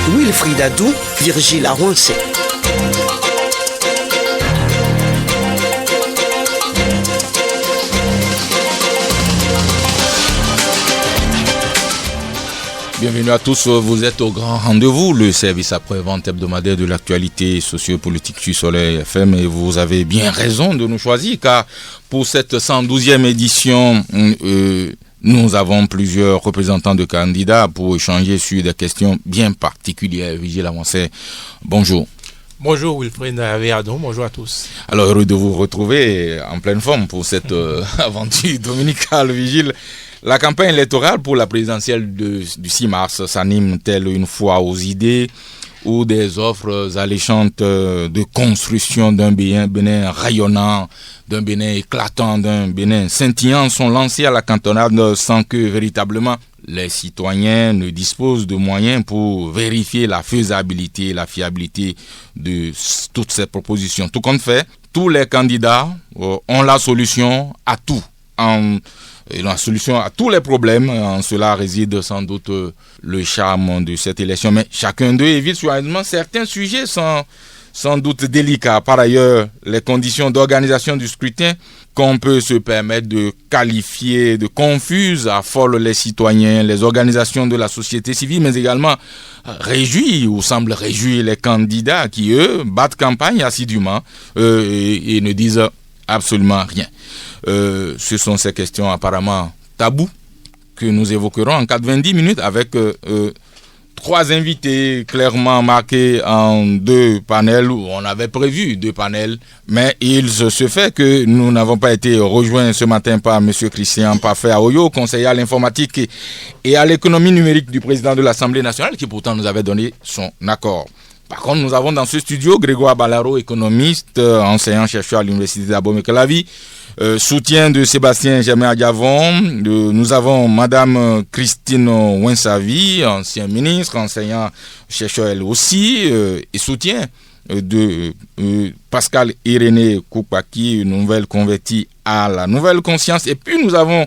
Wilfried Adou, Virgile Arouansé. Bienvenue à tous, vous êtes au grand rendez-vous, le service après-vente hebdomadaire de l'actualité sociopolitique du Soleil FM, et vous avez bien raison de nous choisir car pour cette 112e édition, nous avons plusieurs représentants de candidats pour échanger sur des questions bien particulières. Virgile Arouansé, bonjour. Bonjour Wilfried Adou, bonjour à tous. Alors heureux de vous retrouver en pleine forme pour cette aventure dominicale, Virgile. La campagne électorale pour la présidentielle du 6 mars s'anime telle une fois aux idées où des offres alléchantes de construction d'un Bénin rayonnant, d'un Bénin éclatant, d'un Bénin scintillant sont lancées à la cantonade sans que véritablement les citoyens ne disposent de moyens pour vérifier la faisabilité et la fiabilité de toutes ces propositions. Tout compte fait, tous les candidats ont la solution à tout. La solution à tous les problèmes, en cela réside sans doute le charme de cette élection. Mais chacun d'eux évite soigneusement certains sujets sans doute délicats. Par ailleurs, les conditions d'organisation du scrutin qu'on peut se permettre de qualifier de confuses affolent les citoyens, les organisations de la société civile, mais également réjouissent ou semblent réjouir les candidats qui, eux, battent campagne assidûment et ne disent absolument rien. Ce sont ces questions apparemment tabous que nous évoquerons en 90 minutes avec trois invités clairement marqués en deux panels, où on avait prévu deux panels, mais il se fait que nous n'avons pas été rejoints ce matin par M. Christian Parfait Aoyo, conseiller à l'informatique et à l'économie numérique du président de l'Assemblée nationale, qui pourtant nous avait donné son accord. Par contre, nous avons dans ce studio Grégoire Balaro, économiste, enseignant-chercheur à l'Université d'Abomey-Calavi, soutien de Sébastien Germain-Gavon. Nous avons Madame Christine Wensavi, ancien ministre, enseignant-chercheur elle aussi, et soutien de Pascal Irénée Koupaki, une nouvelle convertie à la nouvelle conscience. Et puis nous avons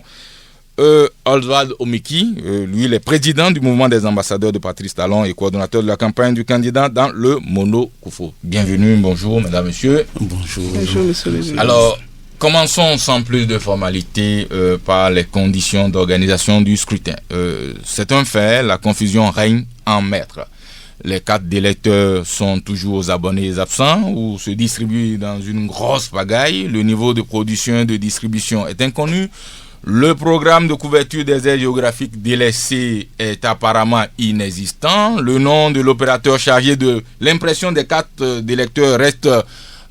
Oswald Omiki, lui il est président du mouvement des ambassadeurs de Patrice Talon et coordonnateur de la campagne du candidat dans le Mono Koufo. Bienvenue, bonjour mesdames, messieurs. Bonjour. Bonjour monsieur le juge. Alors, commençons sans plus de formalités par les conditions d'organisation du scrutin. C'est un fait, la confusion règne en maître. Les cartes d'électeurs sont toujours aux abonnés absents ou se distribuent dans une grosse pagaille. Le niveau de production et de distribution est inconnu. Le programme de couverture des aires géographiques délaissées est apparemment inexistant. Le nom de l'opérateur chargé de l'impression des cartes d'électeurs reste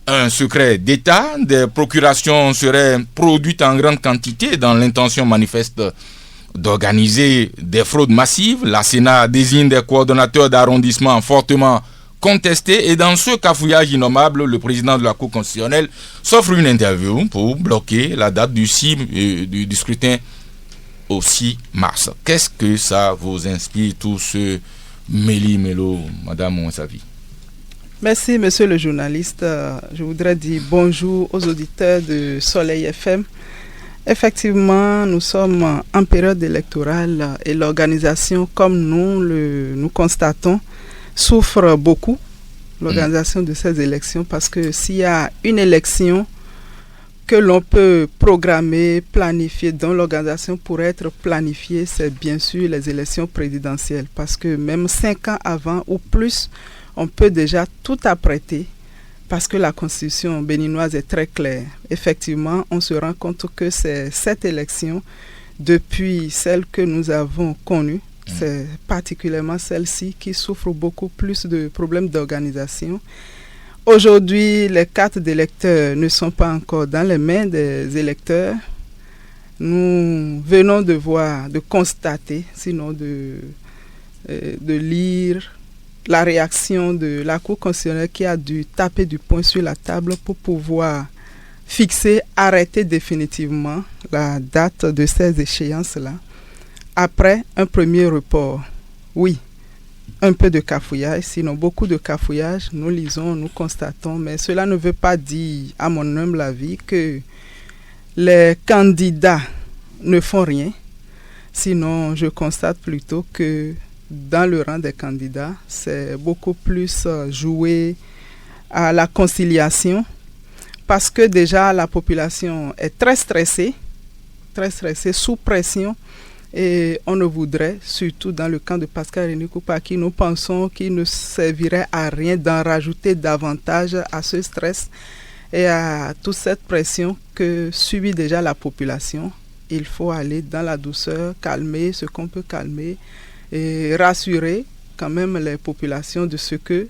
un secret d'État. Des procurations seraient produites en grande quantité dans l'intention manifeste d'organiser des fraudes massives. La Sénat désigne des coordonnateurs d'arrondissement fortement contestés, et dans ce cafouillage innommable, le président de la Cour constitutionnelle s'offre une interview pour bloquer la date du scrutin au 6 mars. Qu'est-ce que ça vous inspire, tout ce méli-mélo, Madame Mouassavi? Merci, monsieur le journaliste. Je voudrais dire bonjour aux auditeurs de Soleil FM. Effectivement, nous sommes en période électorale et l'organisation, comme nous constatons, souffre beaucoup, l'organisation de ces élections, parce que s'il y a une élection que l'on peut programmer, planifier, dont l'organisation pourrait être planifiée, c'est bien sûr les élections présidentielles, parce que même 5 ans avant ou plus, on peut déjà tout apprêter, parce que la constitution béninoise est très claire. Effectivement, on se rend compte que c'est cette élection, depuis celle que nous avons connue, c'est particulièrement celle-ci qui souffre beaucoup plus de problèmes d'organisation. Aujourd'hui, les cartes d'électeurs ne sont pas encore dans les mains des électeurs. Nous venons de voir, de constater, sinon de lire la réaction de la Cour constitutionnelle qui a dû taper du poing sur la table pour pouvoir fixer, arrêter définitivement la date de ces échéances-là. Après un premier report, oui, un peu de cafouillage, sinon beaucoup de cafouillage, nous lisons, nous constatons, mais cela ne veut pas dire, à mon humble avis, que les candidats ne font rien. Sinon, je constate plutôt que dans le rang des candidats, c'est beaucoup plus joué à la conciliation, parce que déjà la population est très stressée, sous pression, et on ne voudrait, surtout dans le camp de Pascal René Koupaki, nous pensons qu'il ne servirait à rien d'en rajouter davantage à ce stress et à toute cette pression que subit déjà la population. Il faut aller dans la douceur, calmer ce qu'on peut calmer et rassurer quand même les populations de ce que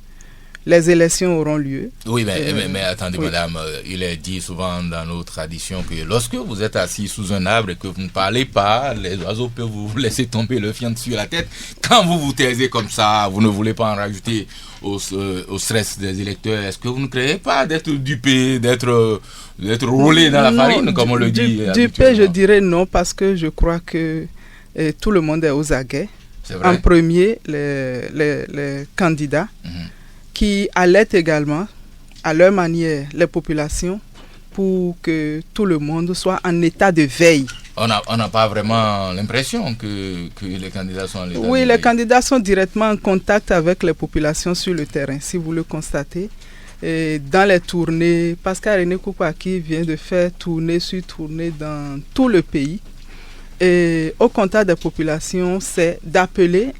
les élections auront lieu. Oui, mais attendez, oui. Madame, il est dit souvent dans nos traditions que lorsque vous êtes assis sous un arbre et que vous ne parlez pas, les oiseaux peuvent vous laisser tomber le fiente sur la tête. Quand vous vous taisez comme ça, vous ne voulez pas en rajouter au stress des électeurs. Est-ce que vous ne créez pas d'être dupé, d'être roulé dans la farine, comme on le dit? Dupé, je dirais non, parce que je crois que tout le monde est aux aguets. C'est vrai. En premier, les candidats. Qui alertent également, à leur manière, les populations pour que tout le monde soit en état de veille. On n'a pas vraiment l'impression que les candidats sont en état de veille. Oui, les candidats sont directement en contact avec les populations sur le terrain, si vous le constatez. Et dans les tournées, Pascal René Koupaki vient de faire tournée sur tournée dans tout le pays. Et au contact des populations, c'est d'appeler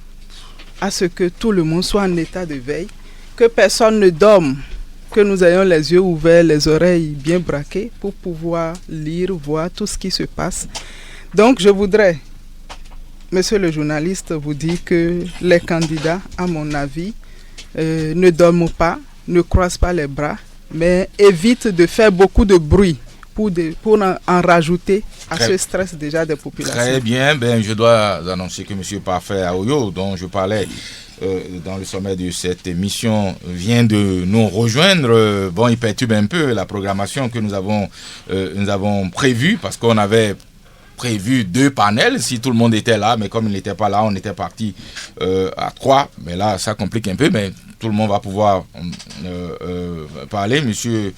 à ce que tout le monde soit en état de veille, que personne ne dorme, que nous ayons les yeux ouverts, les oreilles bien braquées pour pouvoir lire, voir tout ce qui se passe. Donc je voudrais, monsieur le journaliste, vous dire que les candidats, à mon avis, ne dorment pas, ne croisent pas les bras, mais évitent de faire beaucoup de bruit pour en rajouter à ce stress déjà des populations. Très bien, je dois annoncer que monsieur Parfait Aoyo, dont je parlais dans le sommet de cette émission, vient de nous rejoindre. Il perturbe un peu la programmation que nous avons prévue, parce qu'on avait prévu 2 panels si tout le monde était là, mais comme il n'était pas là, on était parti à 3, mais là ça complique un peu, mais tout le monde va pouvoir parler. Monsieur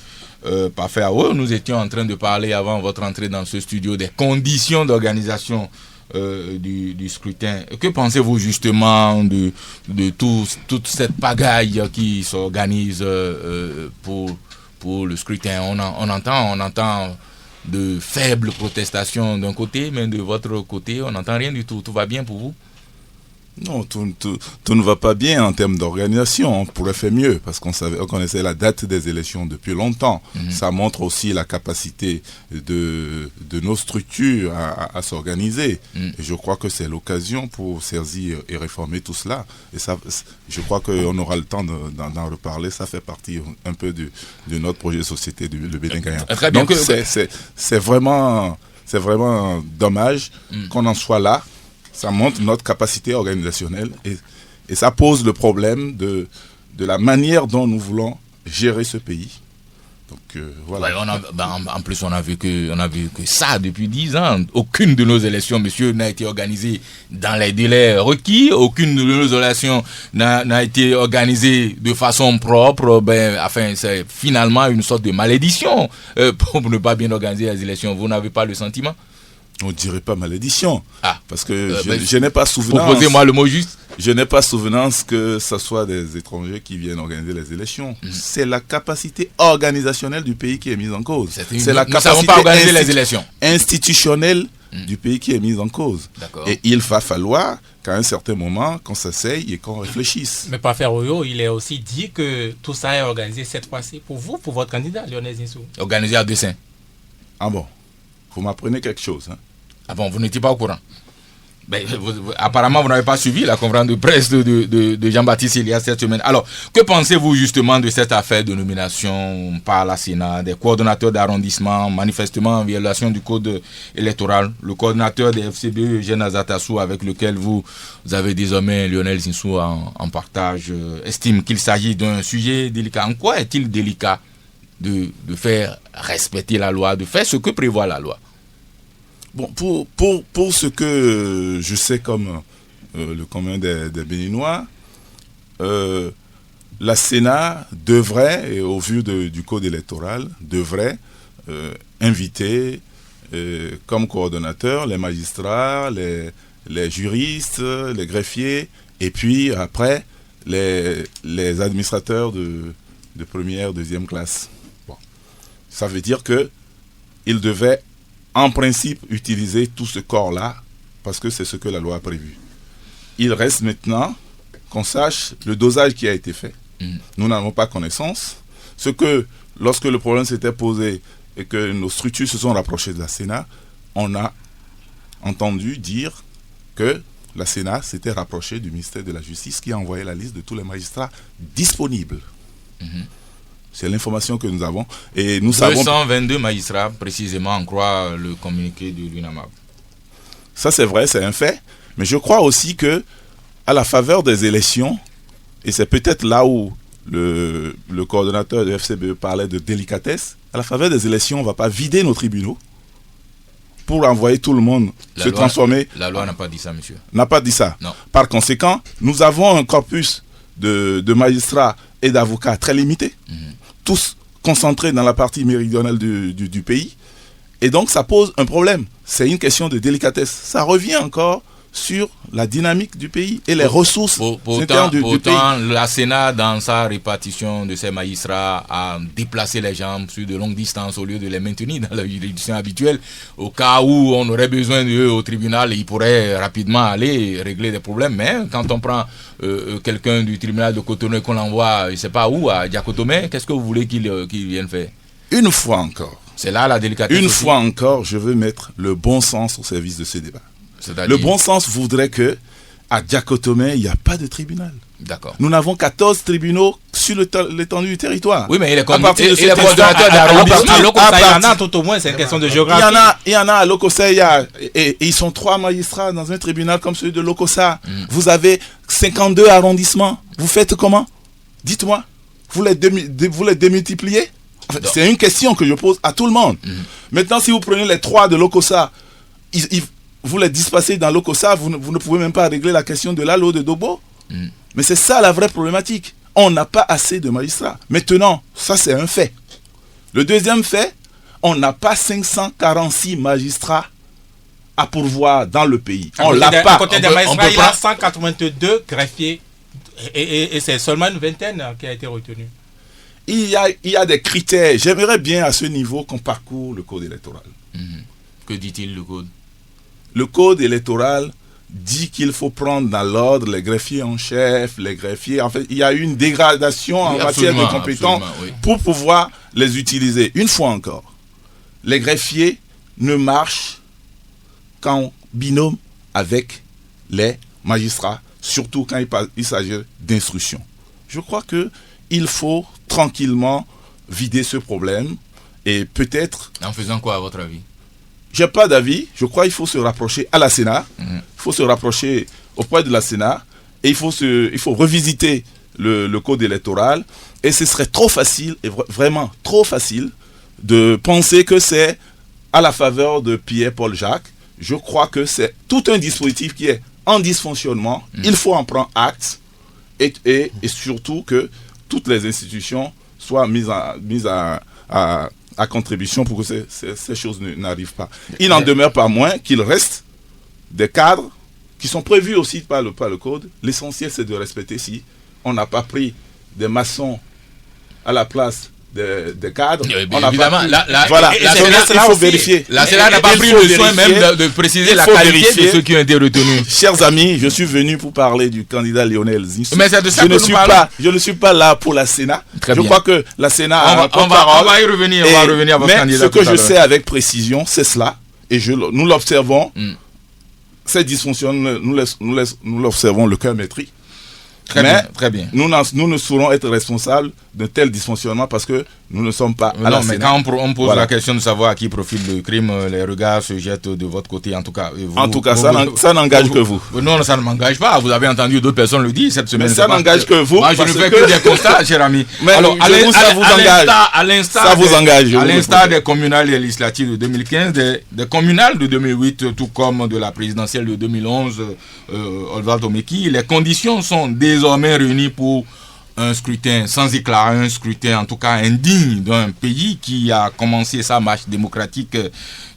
Parfait Aoyo, nous étions en train de parler avant votre entrée dans ce studio des conditions d'organisation du scrutin. Que pensez-vous justement de toute cette pagaille qui s'organise pour le scrutin? On entend de faibles protestations d'un côté, mais de votre côté, on n'entend rien du tout. Tout va bien pour vous? Non, tout ne va pas bien en termes d'organisation. On pourrait faire mieux parce qu'on connaissait la date des élections depuis longtemps. Ça montre aussi la capacité de nos structures à s'organiser. Et je crois que c'est l'occasion pour saisir et réformer tout cela. Et ça, je crois qu'on aura le temps d'en reparler. Ça fait partie un peu de notre projet de société de Bénin Gagnant. Donc c'est vraiment dommage qu'on en soit là. Ça montre notre capacité organisationnelle et ça pose le problème de la manière dont nous voulons gérer ce pays. Donc voilà. En plus, on a vu que ça depuis 10 ans. Aucune de nos élections, monsieur, n'a été organisée dans les délais requis. Aucune de nos élections n'a été organisée de façon propre. C'est finalement une sorte de malédiction pour ne pas bien organiser les élections. Vous n'avez pas le sentiment? On ne dirait pas malédiction, parce que je n'ai pas souvenance. Proposez-moi le mot juste. Je n'ai pas souvenance que ce soit des étrangers qui viennent organiser les élections. C'est la capacité organisationnelle du pays qui est mise en cause. C'est la capacité pas organiser les élections. Institutionnelle du pays qui est mise en cause. D'accord. Et il va falloir qu'à un certain moment, qu'on s'asseye et qu'on réfléchisse. Mais Parfait Aoyo, il est aussi dit que tout ça est organisé cette fois-ci pour vous, pour votre candidat, Lionel Zinsou. Organisé à dessein. Ah bon? Vous m'apprenez quelque chose, hein? Ah bon, vous n'étiez pas au courant? Apparemment, vous n'avez pas suivi la conférence de presse de Jean-Baptiste il y a cette semaine. Alors, que pensez-vous justement de cette affaire de nomination par la Sénat des coordonnateurs d'arrondissement, manifestement en violation du code électoral? Le coordonnateur des FCBE, Eugène Azatassou, avec lequel vous avez désormais Lionel Zinsou en partage, estime qu'il s'agit d'un sujet délicat. En quoi est-il délicat de faire respecter la loi, de faire ce que prévoit la loi? Bon, pour ce que je sais comme le commun des Béninois, la Sénat devrait, et au vu du code électoral, devrait inviter comme coordonnateurs les magistrats, les juristes, les greffiers Et puis après, les administrateurs de première, deuxième classe. Bon. Ça veut dire qu'ils devaient en principe utiliser tout ce corps-là parce que c'est ce que la loi a prévu. Il reste maintenant qu'on sache le dosage qui a été fait. Nous n'avons pas connaissance. Ce que, lorsque le problème s'était posé et que nos structures se sont rapprochées de la Sénat, on a entendu dire que la Sénat s'était rapprochée du ministère de la Justice qui a envoyé la liste de tous les magistrats disponibles. C'est l'information que nous avons. Et nous 222 magistrats, précisément, en croit le communiqué de l'UNAMAB. Ça, c'est vrai, c'est un fait. Mais je crois aussi que, à la faveur des élections, et c'est peut-être là où le coordonnateur de FCBE parlait de délicatesse, à la faveur des élections, on ne va pas vider nos tribunaux pour envoyer tout le monde transformer. La loi n'a pas dit ça, monsieur. N'a pas dit ça. Non. Par conséquent, nous avons un corpus de magistrats et d'avocats très limité, tous concentrés dans la partie méridionale du pays. Et donc, ça pose un problème. C'est une question de délicatesse. Ça revient encore sur la dynamique du pays et les ressources internes du pays. Pourtant, la Sénat, dans sa répartition de ses magistrats, a déplacé les gens sur de longues distances au lieu de les maintenir dans la juridiction habituelle. Au cas où on aurait besoin d'eux au tribunal, ils pourraient rapidement aller régler des problèmes. Mais quand on prend quelqu'un du tribunal de Cotonou et qu'on l'envoie, je ne sais pas où, à Diakotomé, qu'est-ce que vous voulez qu'il vienne faire? Une fois encore. C'est là la délicatesse. Une fois encore, je veux mettre le bon sens au service de ce débat. C'est-à-dire... Le bon sens voudrait que à Diakotomé, il n'y a pas de tribunal. D'accord. Nous n'avons 14 tribunaux sur l'étendue du territoire. Oui, mais il est coordonnateur d'arrondissement. Il y en a tout au moins, c'est une question de géographie. Il y en a à Lokossa, et ils sont 3 magistrats dans un tribunal comme celui de Lokossa. Vous avez 52 arrondissements. Vous faites comment? Dites-moi. Vous les démultipliez? C'est une question que je pose à tout le monde. Maintenant, si vous prenez les 3 de Lokossa, vous les dispersez dans Lokossa, vous ne pouvez même pas régler la question de Lalo, de Dobo. Mais c'est ça la vraie problématique. On n'a pas assez de magistrats. Maintenant, ça c'est un fait. Le deuxième fait, on n'a pas 546 magistrats à pourvoir dans le pays. On l'a pas. À côté des magistrats, il y a 182 greffiers. Et c'est seulement une vingtaine qui a été retenue. Il y a des critères. J'aimerais bien à ce niveau qu'on parcourt le code électoral. Que dit-il le code? Le code électoral dit qu'il faut prendre dans l'ordre les greffiers en chef, les greffiers. En fait, il y a une dégradation en matière de compétences pour pouvoir les utiliser. Une fois encore, les greffiers ne marchent qu'en binôme avec les magistrats, surtout quand il s'agit d'instruction. Je crois qu'il faut tranquillement vider ce problème et peut-être... En faisant quoi à votre avis? J'ai pas d'avis. Je crois qu'il faut se rapprocher à la Sénat. Il faut se rapprocher auprès de la Sénat. Et il faut revisiter le code électoral. Et ce serait trop facile, et vraiment trop facile, de penser que c'est à la faveur de Pierre-Paul Jacques. Je crois que c'est tout un dispositif qui est en dysfonctionnement. Il faut en prendre acte. Et surtout que toutes les institutions soient mises à contribution pour que ces choses n'arrivent pas. Il n'en demeure pas moins qu'il reste des cadres qui sont prévus aussi par le code. L'essentiel, c'est de respecter. Si on n'a pas pris des maçons à la place des cadres, on n'a pas pris... Voilà, il faut vérifier. La Sénat n'a pas pris le soin même de préciser la qualité de ceux qui ont été retenus. Chers amis, je suis venu pour parler du candidat Lionel Zinsou. Mais c'est de ça que je ne suis pas là pour la Sénat. Je crois que la Sénat on va y revenir. On va revenir à votre candidat. Mais ce que je sais avec précision, c'est cela. Et nous l'observons. Ces dysfonctionnements, nous l'observons le cœur maîtris. Très bien. Nous ne saurons être responsables d'un tel dysfonctionnement parce que nous ne sommes pas à la Sénat. Mais quand on pose la question de savoir à qui profite le crime, les regards se jettent de votre côté. En tout cas, ça n'engage que vous. Non, ça ne m'engage pas. Vous avez entendu d'autres personnes le dire cette semaine. Mais ça n'engage que vous. Moi, je ne fais que des constats, cher ami. Mais alors, ça vous engage. À l'instar des communales et législatives de 2015, des communales de 2008, tout comme de la présidentielle de 2011, Oswald Omeki, les conditions sont désormais réunies pour un scrutin sans éclat, un scrutin en tout cas indigne d'un pays qui a commencé sa marche démocratique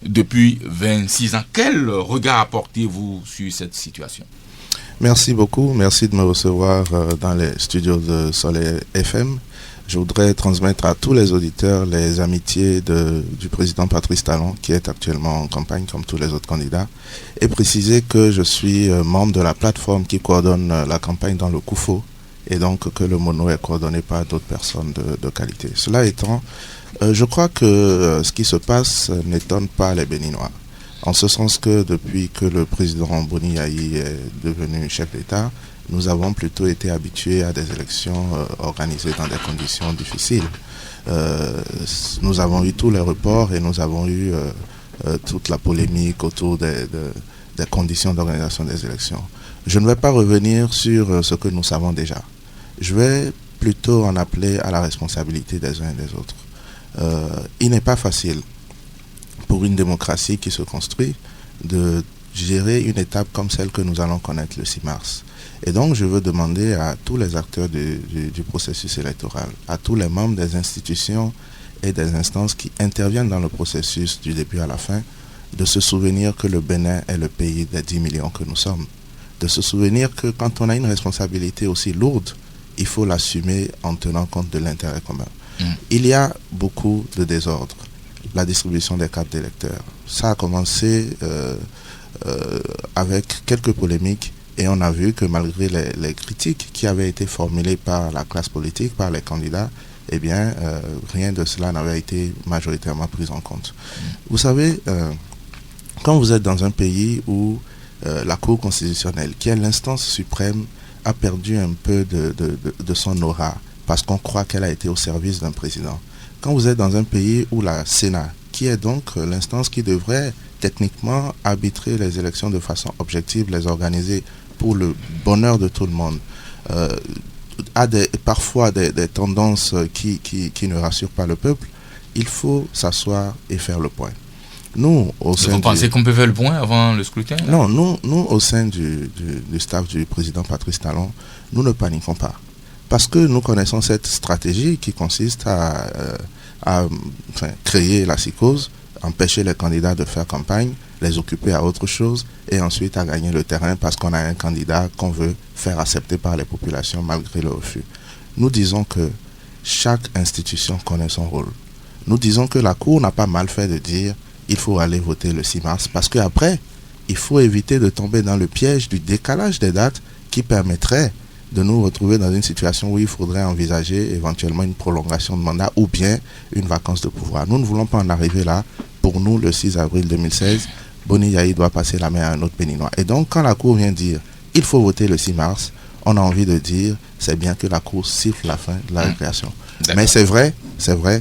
depuis 26 ans. Quel regard apportez-vous sur cette situation? Merci beaucoup. Merci de me recevoir dans les studios de Soleil FM. Je voudrais transmettre à tous les auditeurs les amitiés du président Patrice Talon, qui est actuellement en campagne comme tous les autres candidats, et préciser que je suis membre de la plateforme qui coordonne la campagne dans le COUFO, et donc que le MONO est coordonné par d'autres personnes de qualité. Cela étant, je crois que ce qui se passe n'étonne pas les Béninois, en ce sens que depuis que le président Boni Yayi est devenu chef d'État, nous avons plutôt été habitués à des élections organisées dans des conditions difficiles. Nous avons eu tous les reports et nous avons eu toute la polémique autour des conditions d'organisation des élections. Je ne vais pas revenir sur ce que nous savons déjà. Je vais plutôt en appeler à la responsabilité des uns et des autres. Il n'est pas facile pour une démocratie qui se construit de gérer une étape comme celle que nous allons connaître le 6 mars. Et donc, je veux demander à tous les acteurs du processus électoral, à tous les membres des institutions et des instances qui interviennent dans le processus du début à la fin, de se souvenir que le Bénin est le pays des 10 millions que nous sommes. De se souvenir que quand on a une responsabilité aussi lourde, il faut l'assumer en tenant compte de l'intérêt commun. Il y a beaucoup de désordre. La distribution des cartes d'électeurs. Ça a commencé avec quelques polémiques. Et on a vu que malgré les critiques qui avaient été formulées par la classe politique, par les candidats, eh bien, rien de cela n'avait été majoritairement pris en compte. Vous savez, quand vous êtes dans un pays où la Cour constitutionnelle, qui est l'instance suprême, a perdu un peu de son aura, parce qu'on croit qu'elle a été au service d'un président. Quand vous êtes dans un pays où la Sénat, qui est donc l'instance qui devrait techniquement arbitrer les élections de façon objective, les organiser pour le bonheur de tout le monde, a parfois des tendances qui ne rassurent pas le peuple, il faut s'asseoir et faire le point. Nous, vous pensez qu'on peut faire le point avant le scrutin? Non, nous, au sein du staff du président Patrice Talon, nous ne paniquons pas. Parce que nous connaissons cette stratégie qui consiste à créer la psychose, empêcher les candidats de faire campagne, les occuper à autre chose et ensuite à gagner le terrain parce qu'on a un candidat qu'on veut faire accepter par les populations malgré le refus. Nous disons que chaque institution connaît son rôle. Nous disons que la Cour n'a pas mal fait de dire il faut aller voter le 6 mars parce qu'après, il faut éviter de tomber dans le piège du décalage des dates qui permettrait de nous retrouver dans une situation où il faudrait envisager éventuellement une prolongation de mandat ou bien une vacance de pouvoir. Nous ne voulons pas en arriver là. Pour nous, le 6 avril 2016, Boni Yayi doit passer la main à un autre Béninois. Et donc, quand la Cour vient dire il faut voter le 6 mars, on a envie de dire c'est bien que la Cour siffle la fin de la récréation. Mais c'est vrai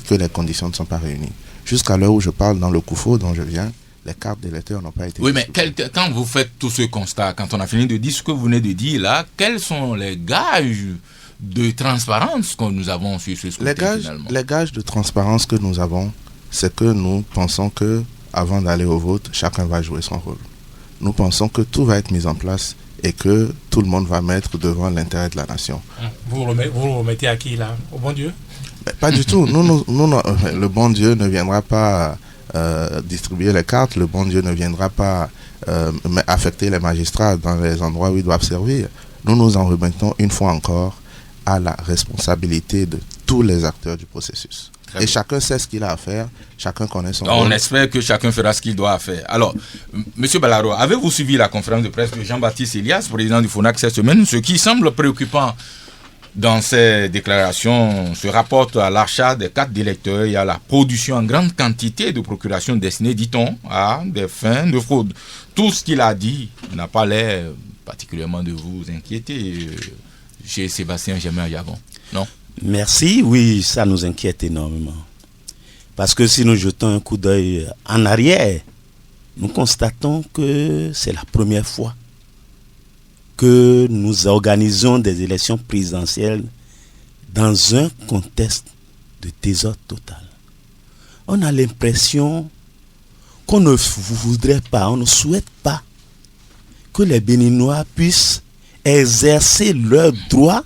que les conditions ne sont pas réunies. Jusqu'à l'heure où je parle dans le COUFO dont je viens, les cartes d'électeurs n'ont pas été... Oui, mais quand vous faites tout ce constat, quand on a fini de dire ce que vous venez de dire là, quels sont les gages de transparence que nous avons sur ce scrutin finalement? Les gages de transparence que nous avons, c'est que nous pensons que avant d'aller au vote, chacun va jouer son rôle. Nous pensons que tout va être mis en place et que tout le monde va mettre devant l'intérêt de la nation. Vous remettez à qui là? Au bon Dieu? Mais pas du tout. Le bon Dieu ne viendra pas distribuer les cartes, le bon Dieu ne viendra pas affecter les magistrats dans les endroits où ils doivent servir. Nous nous en remettons une fois encore à la responsabilité de tous les acteurs du processus. Et chacun sait ce qu'il a à faire, chacun connaît son rôle. On espère que chacun fera ce qu'il doit faire. Alors, Monsieur Balaro, avez-vous suivi la conférence de presse de Jean-Baptiste Elias, président du FONAC cette semaine? Ce qui semble préoccupant dans ces déclarations se rapporte à l'achat des cartes d'électeurs et à la production en grande quantité de procurations destinées, dit-on, à des fins de fraude. Tout ce qu'il a dit n'a pas l'air particulièrement de vous inquiéter, chez Sébastien Germain-Yavon, non? Merci, oui, ça nous inquiète énormément. Parce que si nous jetons un coup d'œil en arrière, nous constatons que c'est la première fois que nous organisons des élections présidentielles dans un contexte de désordre total. On a l'impression qu'on ne voudrait pas, on ne souhaite pas que les Béninois puissent exercer leur droit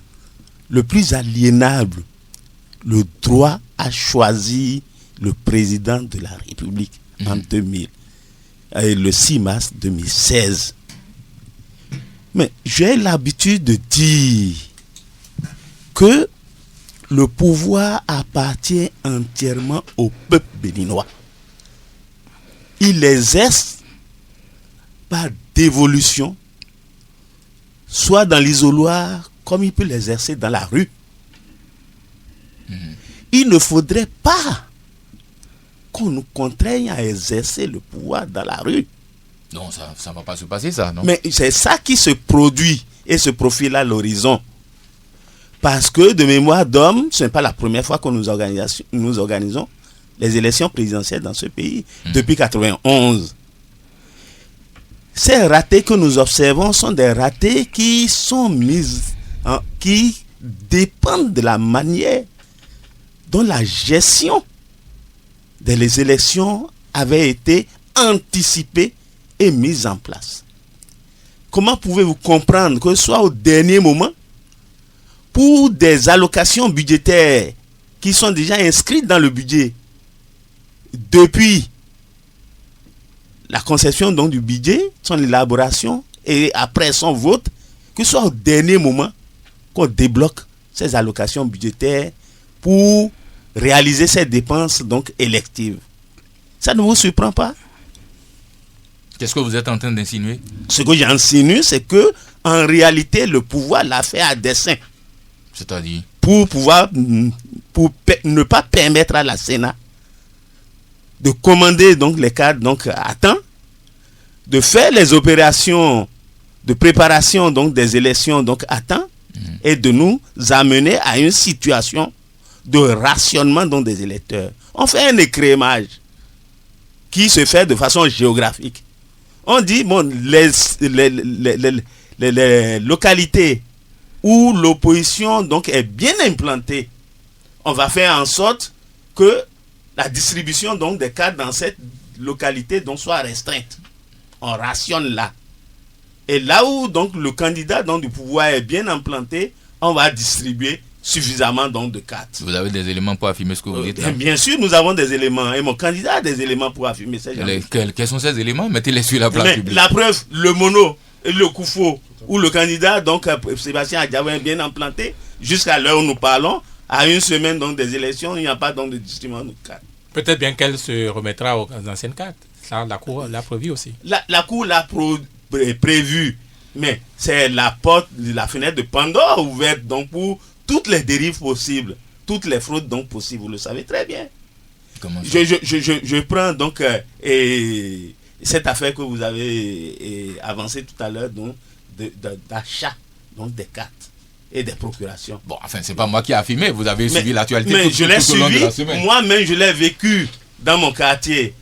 le plus aliénable, le droit à choisir le président de la République en 2000, le 6 mars 2016. Mais j'ai l'habitude de dire que le pouvoir appartient entièrement au peuple béninois. Il l'exerce par dévolution, soit dans l'isoloir, comme il peut l'exercer dans la rue. Il ne faudrait pas qu'on nous contraigne à exercer le pouvoir dans la rue. Non, ça ne va pas se passer, ça, non? Mais c'est ça qui se produit et se profile à l'horizon. Parce que, de mémoire d'homme, ce n'est pas la première fois que nous organisons les élections présidentielles dans ce pays, depuis 1991. Ces ratés que nous observons sont des ratés qui qui dépendent de la manière dont la gestion des élections avait été anticipée et mise en place. Comment pouvez-vous comprendre que ce soit au dernier moment, pour des allocations budgétaires qui sont déjà inscrites dans le budget depuis la conception donc du budget, son élaboration et après son vote, que ce soit au dernier moment qu'on débloque ces allocations budgétaires pour réaliser ces dépenses donc électives. Ça ne vous surprend pas? Qu'est-ce que vous êtes en train d'insinuer? Ce que j'insinue, c'est que en réalité, le pouvoir l'a fait à dessein. C'est-à-dire? Pour ne pas permettre à la Sénat de commander donc les cadres donc à temps, de faire les opérations de préparation donc des élections donc à temps, et de nous amener à une situation de rationnement donc des électeurs. On fait un écrémage qui se fait de façon géographique. On dit bon, les localités où l'opposition donc est bien implantée, on va faire en sorte que la distribution donc des cadres dans cette localité donc soit restreinte. On rationne là. Et là où donc le candidat donc du pouvoir est bien implanté, on va distribuer suffisamment donc de cartes. Vous avez des éléments pour affirmer ce que vous dites là? Bien sûr, nous avons des éléments. Et mon candidat a des éléments pour affirmer ça. Quels sont ces éléments? Mettez-les sur la place publique. La preuve, le mono et le Koufo, où le candidat, donc Sébastien Adjaouin, est bien implanté, jusqu'à l'heure où nous parlons, à une semaine donc des élections, il n'y a pas donc de distribution de cartes. Peut-être bien qu'elle se remettra aux anciennes cartes. Ça, la Cour l'a prévu aussi. La Cour l'a prévu, mais c'est la porte, la fenêtre de Pandore ouverte donc pour toutes les dérives possibles, toutes les fraudes donc possibles, vous le savez très bien. Comment ça? Je prends donc cette affaire que vous avez avancée tout à l'heure donc d'achat donc des cartes et des procurations. Bon, enfin, c'est pas moi qui ai affirmé, vous avez suivi l'actualité mais tout au long de la semaine. Moi-même, je l'ai vécu dans mon quartier.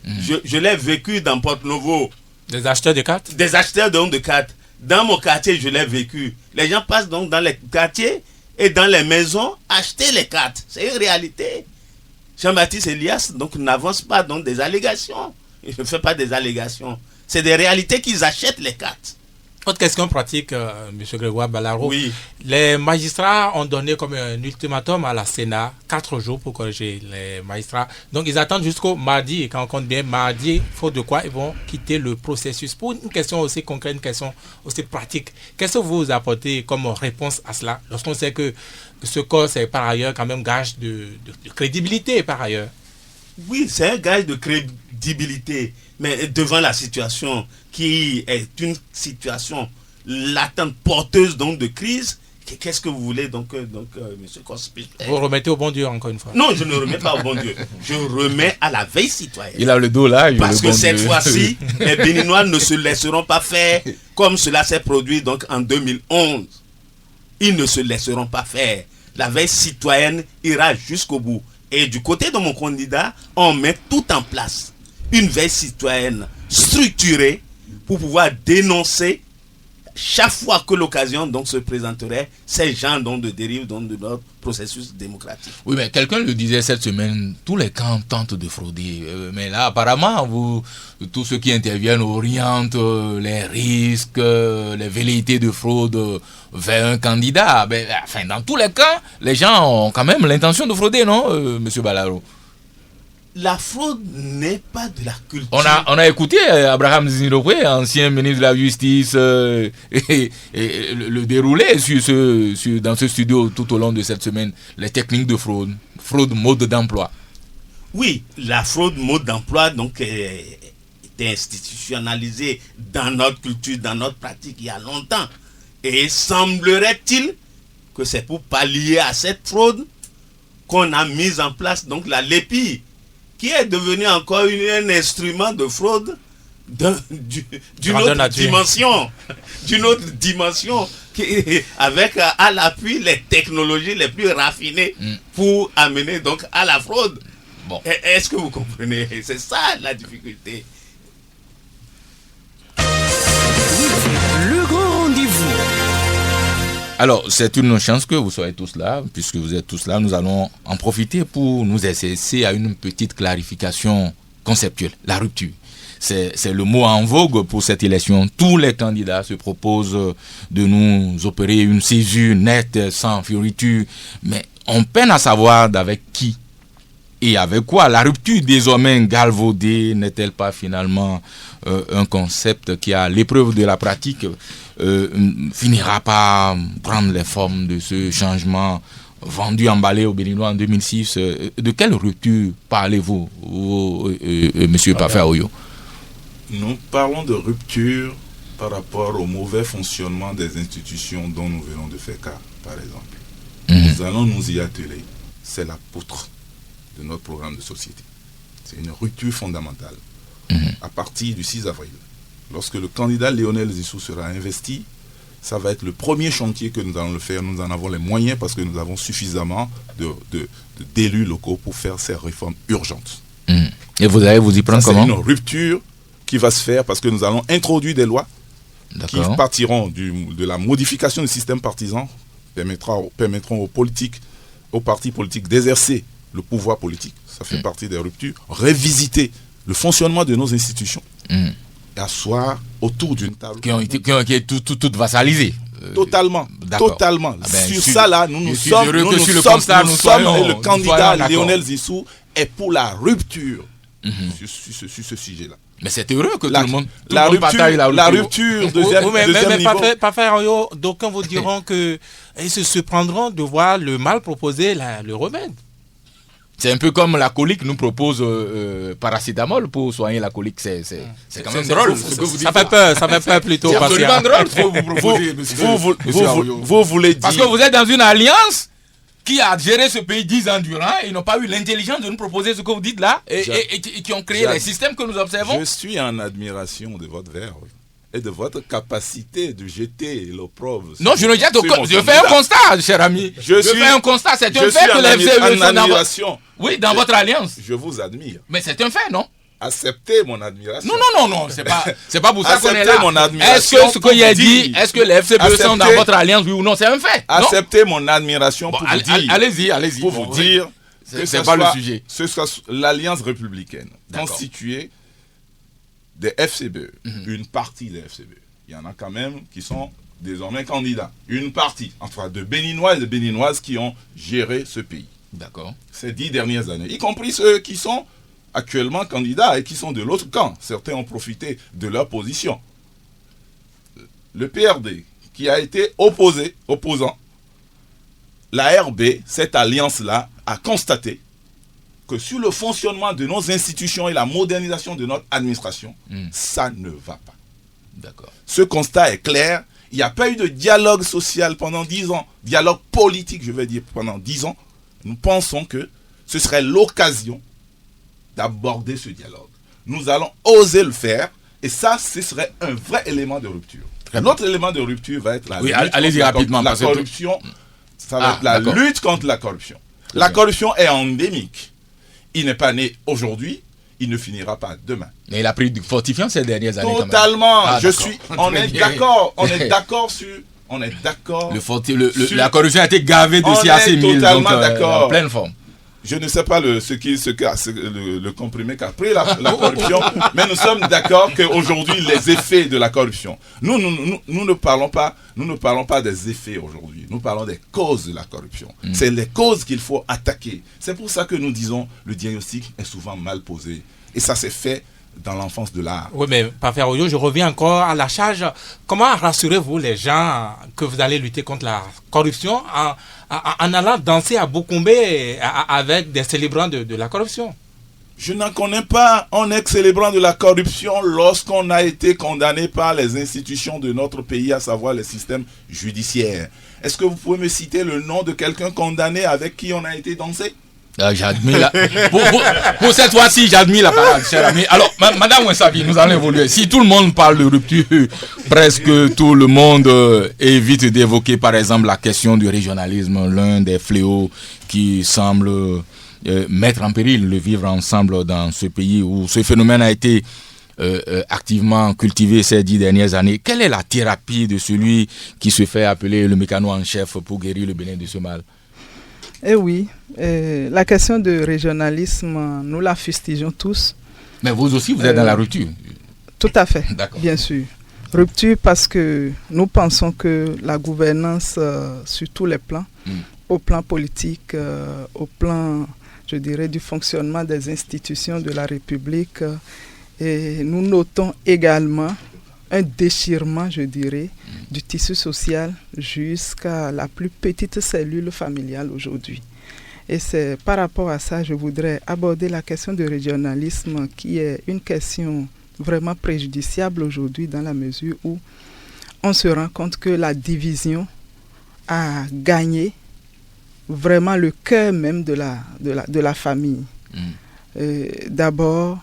Je l'ai vécu dans Porte-Novo. Des acheteurs de cartes? Des acheteurs donc de cartes. Dans mon quartier, je l'ai vécu. Les gens passent donc dans les quartiers et dans les maisons acheter les cartes. C'est une réalité. Jean-Baptiste Elias donc n'avance pas donc des allégations. Il ne fait pas des allégations. C'est des réalités qu'ils achètent les cartes. Autre question pratique, M. Grégoire Balaro. Oui. Les magistrats ont donné comme un ultimatum à la Sénat, 4 jours pour corriger les magistrats. Donc ils attendent jusqu'au mardi, et quand on compte bien mardi, faute de quoi ils vont quitter le processus. Pour une question aussi concrète, une question aussi pratique, qu'est-ce que vous apportez comme réponse à cela, lorsqu'on sait que ce corps c'est par ailleurs quand même gage de crédibilité par ailleurs? Oui, c'est un gage de crédibilité, mais devant la situation qui est une situation latente, porteuse donc de crise, qu'est-ce que vous voulez donc monsieur Kospil? Vous remettez au bon Dieu encore une fois? Non, je ne remets pas au bon Dieu. Je remets à la veille citoyenne. Il a le dos là. Parce que cette fois-ci, les Béninois ne se laisseront pas faire comme cela s'est produit donc en 2011. Ils ne se laisseront pas faire. La veille citoyenne ira jusqu'au bout. Et du côté de mon candidat, on met tout en place. Une veille citoyenne structurée pour pouvoir dénoncer chaque fois que l'occasion donc se présenterait ces gens donc de dérive donc de notre processus démocratique. Oui, mais quelqu'un le disait cette semaine, tous les camps tentent de frauder. Mais là, apparemment, tous ceux qui interviennent orientent les risques, les velléités de fraude vers un candidat. Mais, enfin, dans tous les cas, les gens ont quand même l'intention de frauder, non, Monsieur Balaro? la fraude n'est pas de la culture. On a écouté Abraham Zinirokwe, ancien ministre de la Justice, et le déroulé dans ce studio tout au long de cette semaine, les techniques de fraude mode d'emploi. Oui, la fraude mode d'emploi donc était institutionnalisée dans notre culture, dans notre pratique il y a longtemps. Et semblerait-il que c'est pour pallier à cette fraude qu'on a mis en place donc la LEPI, qui est devenue encore un instrument de fraude d'une autre dimension, avec à l'appui les technologies les plus raffinées pour amener donc à la fraude. Bon. Est-ce que vous comprenez? C'est ça la difficulté. Le grand rendez-vous. Alors, c'est une chance que vous soyez tous là, puisque vous êtes tous là. Nous allons en profiter pour nous essayer à une petite clarification conceptuelle. La rupture. C'est le mot en vogue pour cette élection. Tous les candidats se proposent de nous opérer une césure nette, sans fioriture. Mais on peine à savoir d'avec qui et avec quoi. La rupture désormais galvaudée n'est-elle pas finalement un concept qui, à l'épreuve de la pratique, finira par prendre les formes de ce changement vendu, emballé au Béninois en 2006. De quelle rupture parlez-vous, monsieur Parfait Oyo? Nous parlons de rupture par rapport au mauvais fonctionnement des institutions dont nous venons de faire cas, par exemple. Nous allons nous y atteler. C'est la poutre de notre programme de société. C'est une rupture fondamentale. À partir du 6 avril, lorsque le candidat Lionel Zissou sera investi, ça va être le premier chantier que nous allons le faire. Nous en avons les moyens parce que nous avons suffisamment d'élus locaux pour faire ces réformes urgentes. Et vous allez vous y prendre comment? C'est une rupture qui va se faire parce que nous allons introduire des lois qui partiront de la modification du système partisan, permettront aux partis politiques d'exercer le pouvoir politique. Ça fait partie des ruptures. Révisiter le fonctionnement de nos institutions et asseoir autour d'une table. Qui ont été toutes vassalisées. Totalement. Sur ça, là, nous sommes. Et le candidat Lionel Zissou est pour la rupture sur ce sujet-là. Mais c'est heureux que tout le monde partage la rupture. Mais pas faire, d'aucuns vous diront que ils se surprendront de voir le mal proposer le remède. C'est un peu comme la colique nous propose paracétamol pour soigner la colique. C'est quand même drôle. Ça fait peur plutôt. C'est absolument drôle ce que vous proposez, vous voulez dire... Parce que vous êtes dans une alliance qui a géré ce pays 10 ans durant et ils n'ont pas eu l'intelligence de nous proposer ce que vous dites là et qui ont créé les systèmes que nous observons. Je suis en admiration de votre verbe et de votre capacité de jeter l'opprobre. Non, je ne jette aucun. Je fais un constat, cher ami. Je fais un constat. C'est un fait que les FCE sont dans votre alliance. Je vous admire. Mais c'est un fait, non? Acceptez mon admiration. Non, c'est pas pour ça qu'on est là. Mon admiration. Est-ce que ce que j'ai dit, est-ce que les FCE sont dans votre alliance, oui ou non? C'est un fait. Acceptez mon admiration pour vous dire. Allez-y. Pour vous dire que c'est pas le sujet. Ce soit l'alliance républicaine constituée des FCBE, une partie des FCBE. Il y en a quand même qui sont désormais candidats. Une partie, enfin de Béninois et de Béninoises qui ont géré ce pays. D'accord. Ces 10 dernières années, y compris ceux qui sont actuellement candidats et qui sont de l'autre camp. Certains ont profité de leur position. Le PRD, qui a été opposant, la RB, cette alliance-là, a constaté que sur le fonctionnement de nos institutions et la modernisation de notre administration, ça ne va pas. D'accord. Ce constat est clair. Il n'y a pas eu de dialogue social pendant 10 ans, dialogue politique, je vais dire, pendant 10 ans. Nous pensons que ce serait l'occasion d'aborder ce dialogue. Nous allons oser le faire et ça, ce serait un vrai élément de rupture. L'autre élément de rupture va être la corruption. Ça va être la lutte contre la corruption. La corruption est endémique. Il n'est pas né aujourd'hui, il ne finira pas demain. Mais il a pris du fortifiant ces dernières années. Totalement. On est d'accord. On est d'accord sur. La corruption a été gavée de CAC 1000. Totalement d'accord. En pleine forme. Je ne sais pas le comprimé qu'a pris la corruption, mais nous sommes d'accord qu'aujourd'hui, les effets de la corruption, nous ne parlons pas des effets aujourd'hui, nous parlons des causes de la corruption. C'est les causes qu'il faut attaquer. C'est pour ça que nous disons le diagnostic est souvent mal posé. Et ça s'est fait dans l'enfance de l'art. Oui, mais Parfait Royo, je reviens encore à la charge. Comment rassurez-vous les gens que vous allez lutter contre la corruption en allant danser à Boukoumbe avec des célébrants de la corruption? Je n'en connais pas un ex-célébrant de la corruption lorsqu'on a été condamné par les institutions de notre pays, à savoir les systèmes judiciaires. Est-ce que vous pouvez me citer le nom de quelqu'un condamné avec qui on a été dansé? J'admire pour cette fois-ci, j'admire la parole, cher ami. Alors, Madame Wensabi, nous allons évoluer. Si tout le monde parle de rupture, presque tout le monde évite d'évoquer, par exemple, la question du régionalisme, l'un des fléaux qui semble mettre en péril le vivre ensemble dans ce pays où ce phénomène a été activement cultivé ces 10 dernières années. Quelle est la thérapie de celui qui se fait appeler le mécano en chef pour guérir le Bénin de ce mal? Eh oui, la question de régionalisme, nous la fustigeons tous. Mais vous aussi, vous êtes dans la rupture. Tout à fait, D'accord. Bien sûr. Rupture parce que nous pensons que la gouvernance sur tous les plans, au plan politique, au plan, je dirais, du fonctionnement des institutions de la République, et nous notons également un déchirement, je dirais, du tissu social jusqu'à la plus petite cellule familiale aujourd'hui. Et c'est par rapport à ça, je voudrais aborder la question du régionalisme qui est une question vraiment préjudiciable aujourd'hui dans la mesure où on se rend compte que la division a gagné vraiment le cœur même de la famille. D'abord,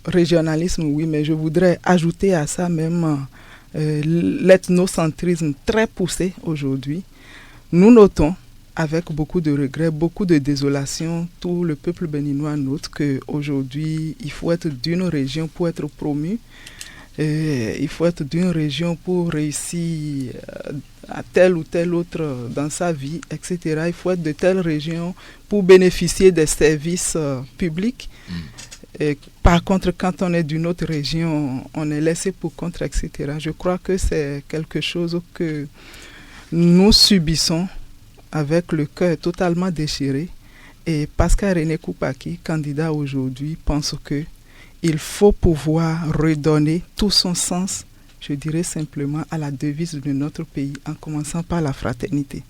régionalisme, oui, mais je voudrais ajouter à ça même l'ethnocentrisme très poussé aujourd'hui. Nous notons avec beaucoup de regrets, beaucoup de désolation, tout le peuple béninois note qu'aujourd'hui, il faut être d'une région pour être promu. Il faut être d'une région pour réussir à telle ou telle autre dans sa vie, etc. Il faut être de telle région pour bénéficier des services publics. Et par contre, quand on est d'une autre région, on est laissé pour compte, etc. Je crois que c'est quelque chose que nous subissons avec le cœur totalement déchiré. Et Pascal René Koupaki, candidat aujourd'hui, pense qu'il faut pouvoir redonner tout son sens, je dirais simplement, à la devise de notre pays, en commençant par la fraternité.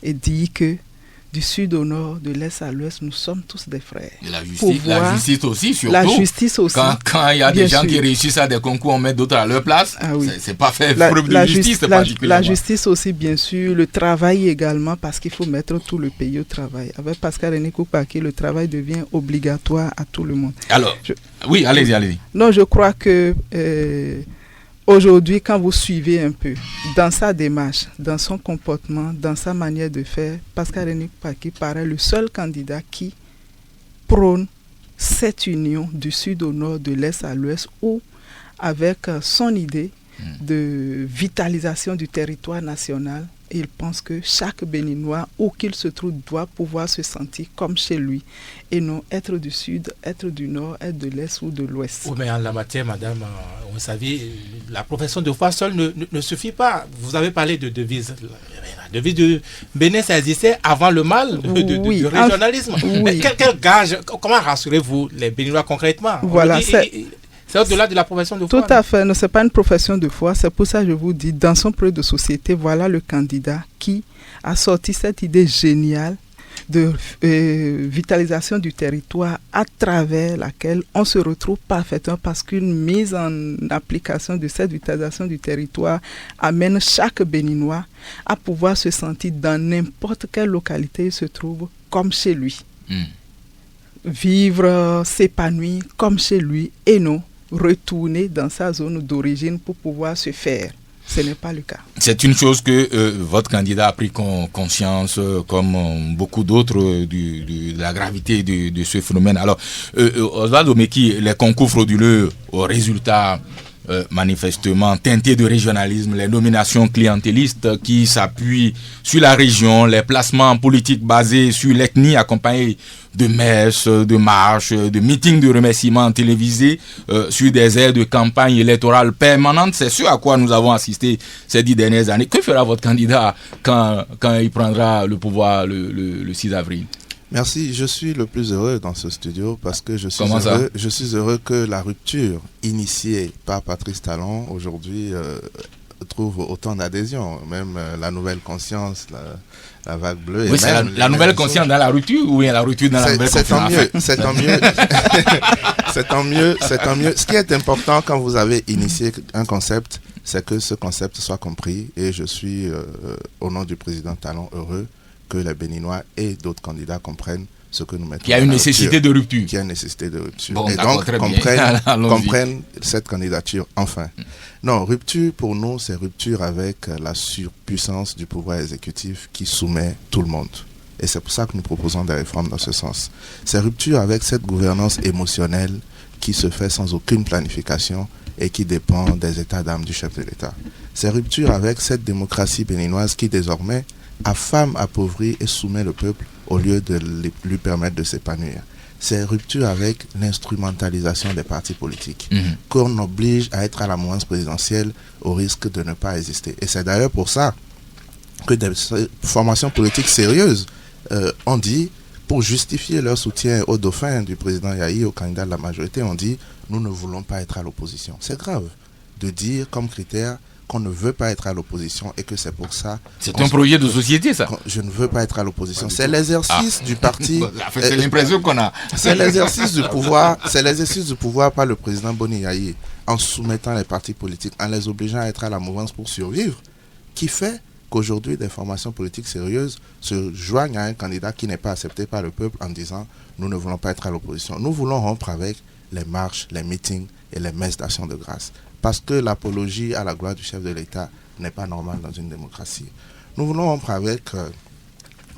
Et dire que du sud au nord, de l'est à l'ouest, nous sommes tous des frères. Et la justice aussi, surtout. La justice aussi. Quand il y a des gens qui réussissent à des concours, on met d'autres à leur place. Ah oui. C'est pas fait preuve de justice, particulièrement. La justice aussi, bien sûr. Le travail également, parce qu'il faut mettre tout le pays au travail. Avec Pascal René Koupaki, le travail devient obligatoire à tout le monde. Alors, oui, allez-y. Non, je crois que aujourd'hui, quand vous suivez un peu dans sa démarche, dans son comportement, dans sa manière de faire, Pascal René Koupaki paraît le seul candidat qui prône cette union du sud au nord, de l'est à l'ouest, ou avec son idée de vitalisation du territoire national, il pense que chaque Béninois, où qu'il se trouve, doit pouvoir se sentir comme chez lui et non être du sud, être du nord, être de l'est ou de l'ouest. Oui, mais en la matière, madame, vous savez, la profession de foi seule ne suffit pas. Vous avez parlé de devise. La devise du Bénin, ça existait avant le mal du régionalisme. Oui. Quel gage, comment rassurez-vous les Béninois concrètement? Voilà, c'est au-delà de la profession de foi. Tout à fait. Ce n'est pas une profession de foi. C'est pour ça que je vous dis, dans son projet de société, voilà le candidat qui a sorti cette idée géniale de vitalisation du territoire à travers laquelle on se retrouve parfaitement parce qu'une mise en application de cette vitalisation du territoire amène chaque Béninois à pouvoir se sentir dans n'importe quelle localité il se trouve comme chez lui. Vivre, s'épanouir comme chez lui et non retourner dans sa zone d'origine pour pouvoir se faire. Ce n'est pas le cas. C'est une chose que votre candidat a pris conscience, comme beaucoup d'autres, de la gravité de ce phénomène. Alors, Osvaldo Meki, les concours frauduleux aux résultats manifestement teinté de régionalisme, les nominations clientélistes qui s'appuient sur la région, les placements politiques basés sur l'ethnie accompagnés de messes, de marches, de meetings de remerciements télévisés sur des aires de campagne électorale permanente. C'est ce à quoi nous avons assisté ces 10 dernières années. Que fera votre candidat quand il prendra le pouvoir le 6 avril? Merci, je suis le plus heureux dans ce studio parce que je suis heureux que la rupture initiée par Patrice Talon aujourd'hui trouve autant d'adhésion. Même la nouvelle conscience, la vague bleue. Oui, c'est la nouvelle conscience dans la rupture ou bien la rupture dans la nouvelle conscience? C'est tant mieux. C'est tant mieux. Ce qui est important quand vous avez initié un concept, c'est que ce concept soit compris. Et je suis, au nom du président Talon, heureux que les Béninois et d'autres candidats comprennent ce que nous mettons. Qu'il y a une nécessité de rupture. Qu'il y a une nécessité de rupture. Bon, et donc, comprennent cette candidature, enfin. Non, rupture pour nous, c'est rupture avec la surpuissance du pouvoir exécutif qui soumet tout le monde. Et c'est pour ça que nous proposons des réformes dans ce sens. C'est rupture avec cette gouvernance émotionnelle qui se fait sans aucune planification et qui dépend des états d'âme du chef de l'État. C'est rupture avec cette démocratie béninoise qui désormais affame, appauvrit et soumet le peuple au lieu de lui permettre de s'épanouir. C'est rupture avec l'instrumentalisation des partis politiques qu'on oblige à être à la mouvance présidentielle au risque de ne pas exister. Et c'est d'ailleurs pour ça que des formations politiques sérieuses ont dit, pour justifier leur soutien au dauphin du président Yahi, au candidat de la majorité, on dit nous ne voulons pas être à l'opposition. C'est grave de dire comme critère qu'on ne veut pas être à l'opposition et que c'est pour ça... C'est un projet de société, ça. Je ne veux pas être à l'opposition. C'est l'exercice du parti... C'est l'impression qu'on a. C'est l'exercice du pouvoir. C'est l'exercice du pouvoir par le président Boni Yahi en soumettant les partis politiques, en les obligeant à être à la mouvance pour survivre, qui fait qu'aujourd'hui des formations politiques sérieuses se joignent à un candidat qui n'est pas accepté par le peuple en disant nous ne voulons pas être à l'opposition. Nous voulons rompre avec les marches, les meetings et les messes d'action de grâce. Parce que l'apologie à la gloire du chef de l'État n'est pas normale dans une démocratie. Nous voulons rompre avec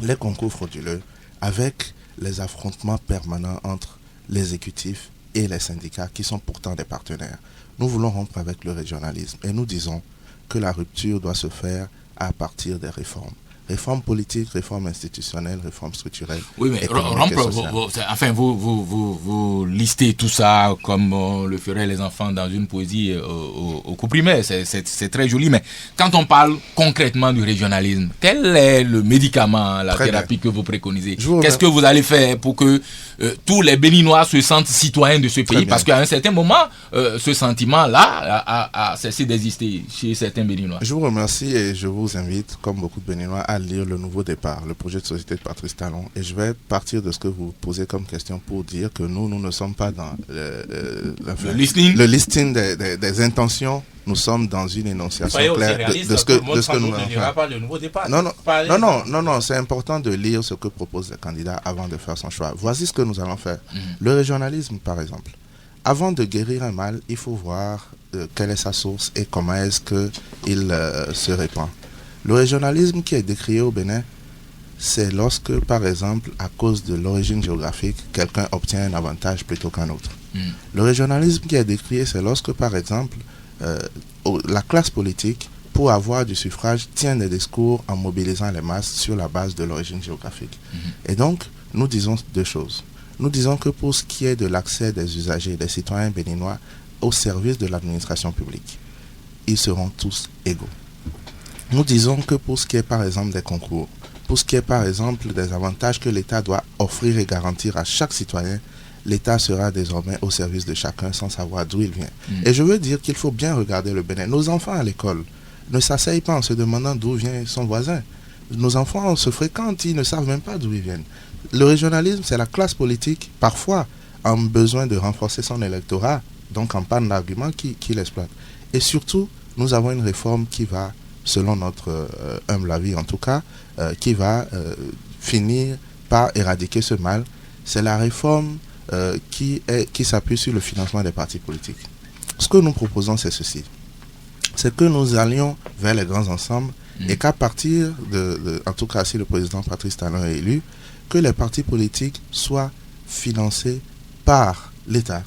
les concours frauduleux, avec les affrontements permanents entre l'exécutif et les syndicats qui sont pourtant des partenaires. Nous voulons rompre avec le régionalisme et nous disons que la rupture doit se faire à partir des réformes. Réforme politique, réforme institutionnelle, réforme structurelle. Oui, mais vous listez tout ça comme le feraient les enfants dans une poésie au coup primaire. C'est très joli, mais quand on parle concrètement du régionalisme, quel est le médicament, la thérapie que vous préconisez? Qu'est-ce que vous allez faire pour que tous les Béninois se sentent citoyens de ce pays? Parce qu'à un certain moment, ce sentiment-là a cessé d'exister chez certains Béninois. Je vous remercie et je vous invite, comme beaucoup de Béninois, à lire Le Nouveau Départ, le projet de société de Patrice Talon. Et je vais partir de ce que vous posez comme question pour dire que nous ne sommes pas dans le listing des intentions. Nous sommes dans une énonciation claire de ce que nous allons faire. Pas le Nouveau Départ. Non, c'est important de lire ce que propose le candidat avant de faire son choix. Voici ce que nous allons faire. Le régionalisme, par exemple. Avant de guérir un mal, il faut voir quelle est sa source et comment est-ce qu'il se répand. Le régionalisme qui est décrié au Bénin, c'est lorsque, par exemple, à cause de l'origine géographique, quelqu'un obtient un avantage plutôt qu'un autre. Le régionalisme qui est décrié, c'est lorsque, par exemple, la classe politique, pour avoir du suffrage, tient des discours en mobilisant les masses sur la base de l'origine géographique. Et donc, nous disons deux choses. Nous disons que pour ce qui est de l'accès des usagers, des citoyens béninois, au service de l'administration publique, ils seront tous égaux. Nous disons que pour ce qui est par exemple des concours, pour ce qui est par exemple des avantages que l'État doit offrir et garantir à chaque citoyen, l'État sera désormais au service de chacun sans savoir d'où il vient. Et je veux dire qu'il faut bien regarder le Bénin. Nos enfants à l'école ne s'asseyent pas en se demandant d'où vient son voisin. Nos enfants se fréquentent, ils ne savent même pas d'où ils viennent. Le régionalisme, c'est la classe politique, parfois en besoin de renforcer son électorat, donc en panne d'arguments qui l'exploite. Et surtout, nous avons une réforme qui va, selon notre humble avis en tout cas, qui va finir par éradiquer ce mal. C'est la réforme qui s'appuie sur le financement des partis politiques. Ce que nous proposons, c'est ceci. C'est que nous allions vers les grands ensembles et qu'à partir en tout cas si le président Patrice Talon est élu, que les partis politiques soient financés par l'État,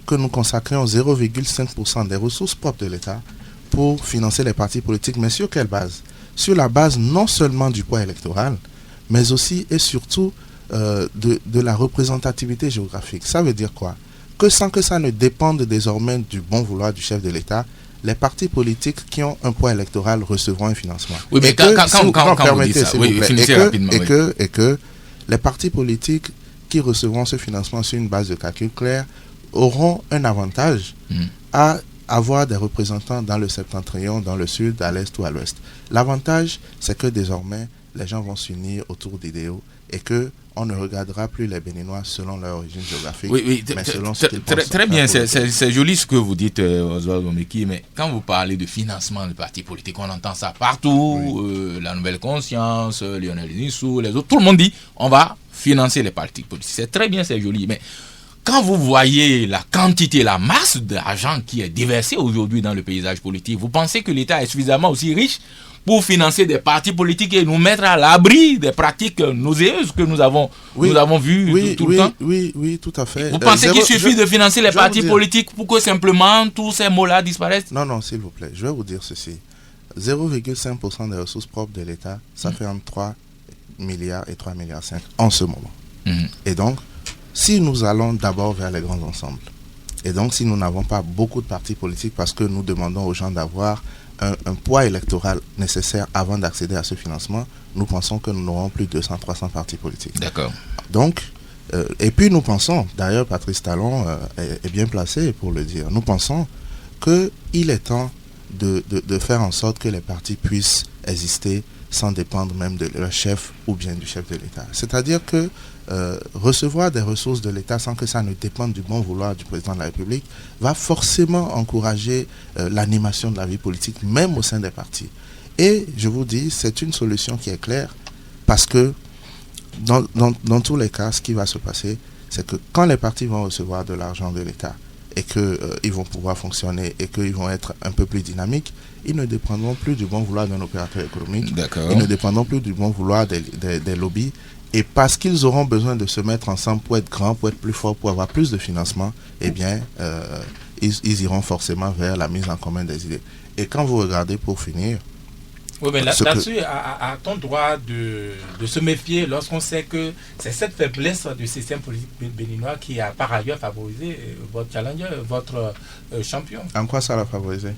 que nous consacrions 0,5% des ressources propres de l'État pour financer les partis politiques. Mais sur quelle base? Sur la base non seulement du poids électoral, mais aussi et surtout de la représentativité géographique. Ça veut dire quoi? Que sans que ça ne dépende désormais du bon vouloir du chef de l'État, les partis politiques qui ont un poids électoral recevront un financement. Oui, mais quand vous dites ça, oui, finissez rapidement. Et que les partis politiques qui recevront ce financement sur une base de calcul clair auront un avantage à avoir des représentants dans le septentrion, dans le sud, à l'est ou à l'ouest. L'avantage, c'est que désormais, les gens vont s'unir autour d'idéaux et que on ne regardera plus les Béninois selon leur origine géographique, mais selon ce qu'ils pensent. Très bien, c'est joli ce que vous dites, Oswald Omeki, mais quand vous parlez de financement de partis politiques, on entend ça partout, la Nouvelle Conscience, Lionel Nissou, les autres, tout le monde dit on va financer les partis politiques. C'est très bien, c'est joli, mais quand vous voyez la quantité, la masse d'argent qui est déversée aujourd'hui dans le paysage politique, vous pensez que l'État est suffisamment aussi riche pour financer des partis politiques et nous mettre à l'abri des pratiques nauséeuses que nous avons vues tout le temps? Oui, tout à fait. Vous pensez qu'il suffit de financer les partis politiques pour que simplement tous ces mots-là disparaissent? Non, s'il vous plaît, je vais vous dire ceci. 0,5% des ressources propres de l'État, ça fait entre 3 milliards et 3,5 milliards en ce moment. Et donc, si nous allons d'abord vers les grands ensembles, et donc si nous n'avons pas beaucoup de partis politiques parce que nous demandons aux gens d'avoir un poids électoral nécessaire avant d'accéder à ce financement, nous pensons que nous n'aurons plus de 200-300 partis politiques. D'accord. Donc, et puis nous pensons, d'ailleurs Patrice Talon est bien placé pour le dire, nous pensons qu'il est temps de faire en sorte que les partis puissent exister sans dépendre même de leur chef ou bien du chef de l'État. C'est-à-dire que recevoir des ressources de l'État sans que ça ne dépende du bon vouloir du président de la République va forcément encourager l'animation de la vie politique, même au sein des partis. Et je vous dis, c'est une solution qui est claire parce que dans tous les cas, ce qui va se passer, c'est que quand les partis vont recevoir de l'argent de l'État et qu'ils vont pouvoir fonctionner et qu'ils vont être un peu plus dynamiques, ils ne dépendront plus du bon vouloir d'un opérateur économique, ils ne dépendront plus du bon vouloir des lobbies, et parce qu'ils auront besoin de se mettre ensemble pour être grands, pour être plus forts, pour avoir plus de financement, eh bien, ils iront forcément vers la mise en commun des idées. Et quand vous regardez, pour finir... Oui, mais là-dessus, a-t-on droit de se méfier lorsqu'on sait que c'est cette faiblesse du système politique béninois qui a par ailleurs favorisé votre challenger, votre champion? En quoi ça l'a favorisé?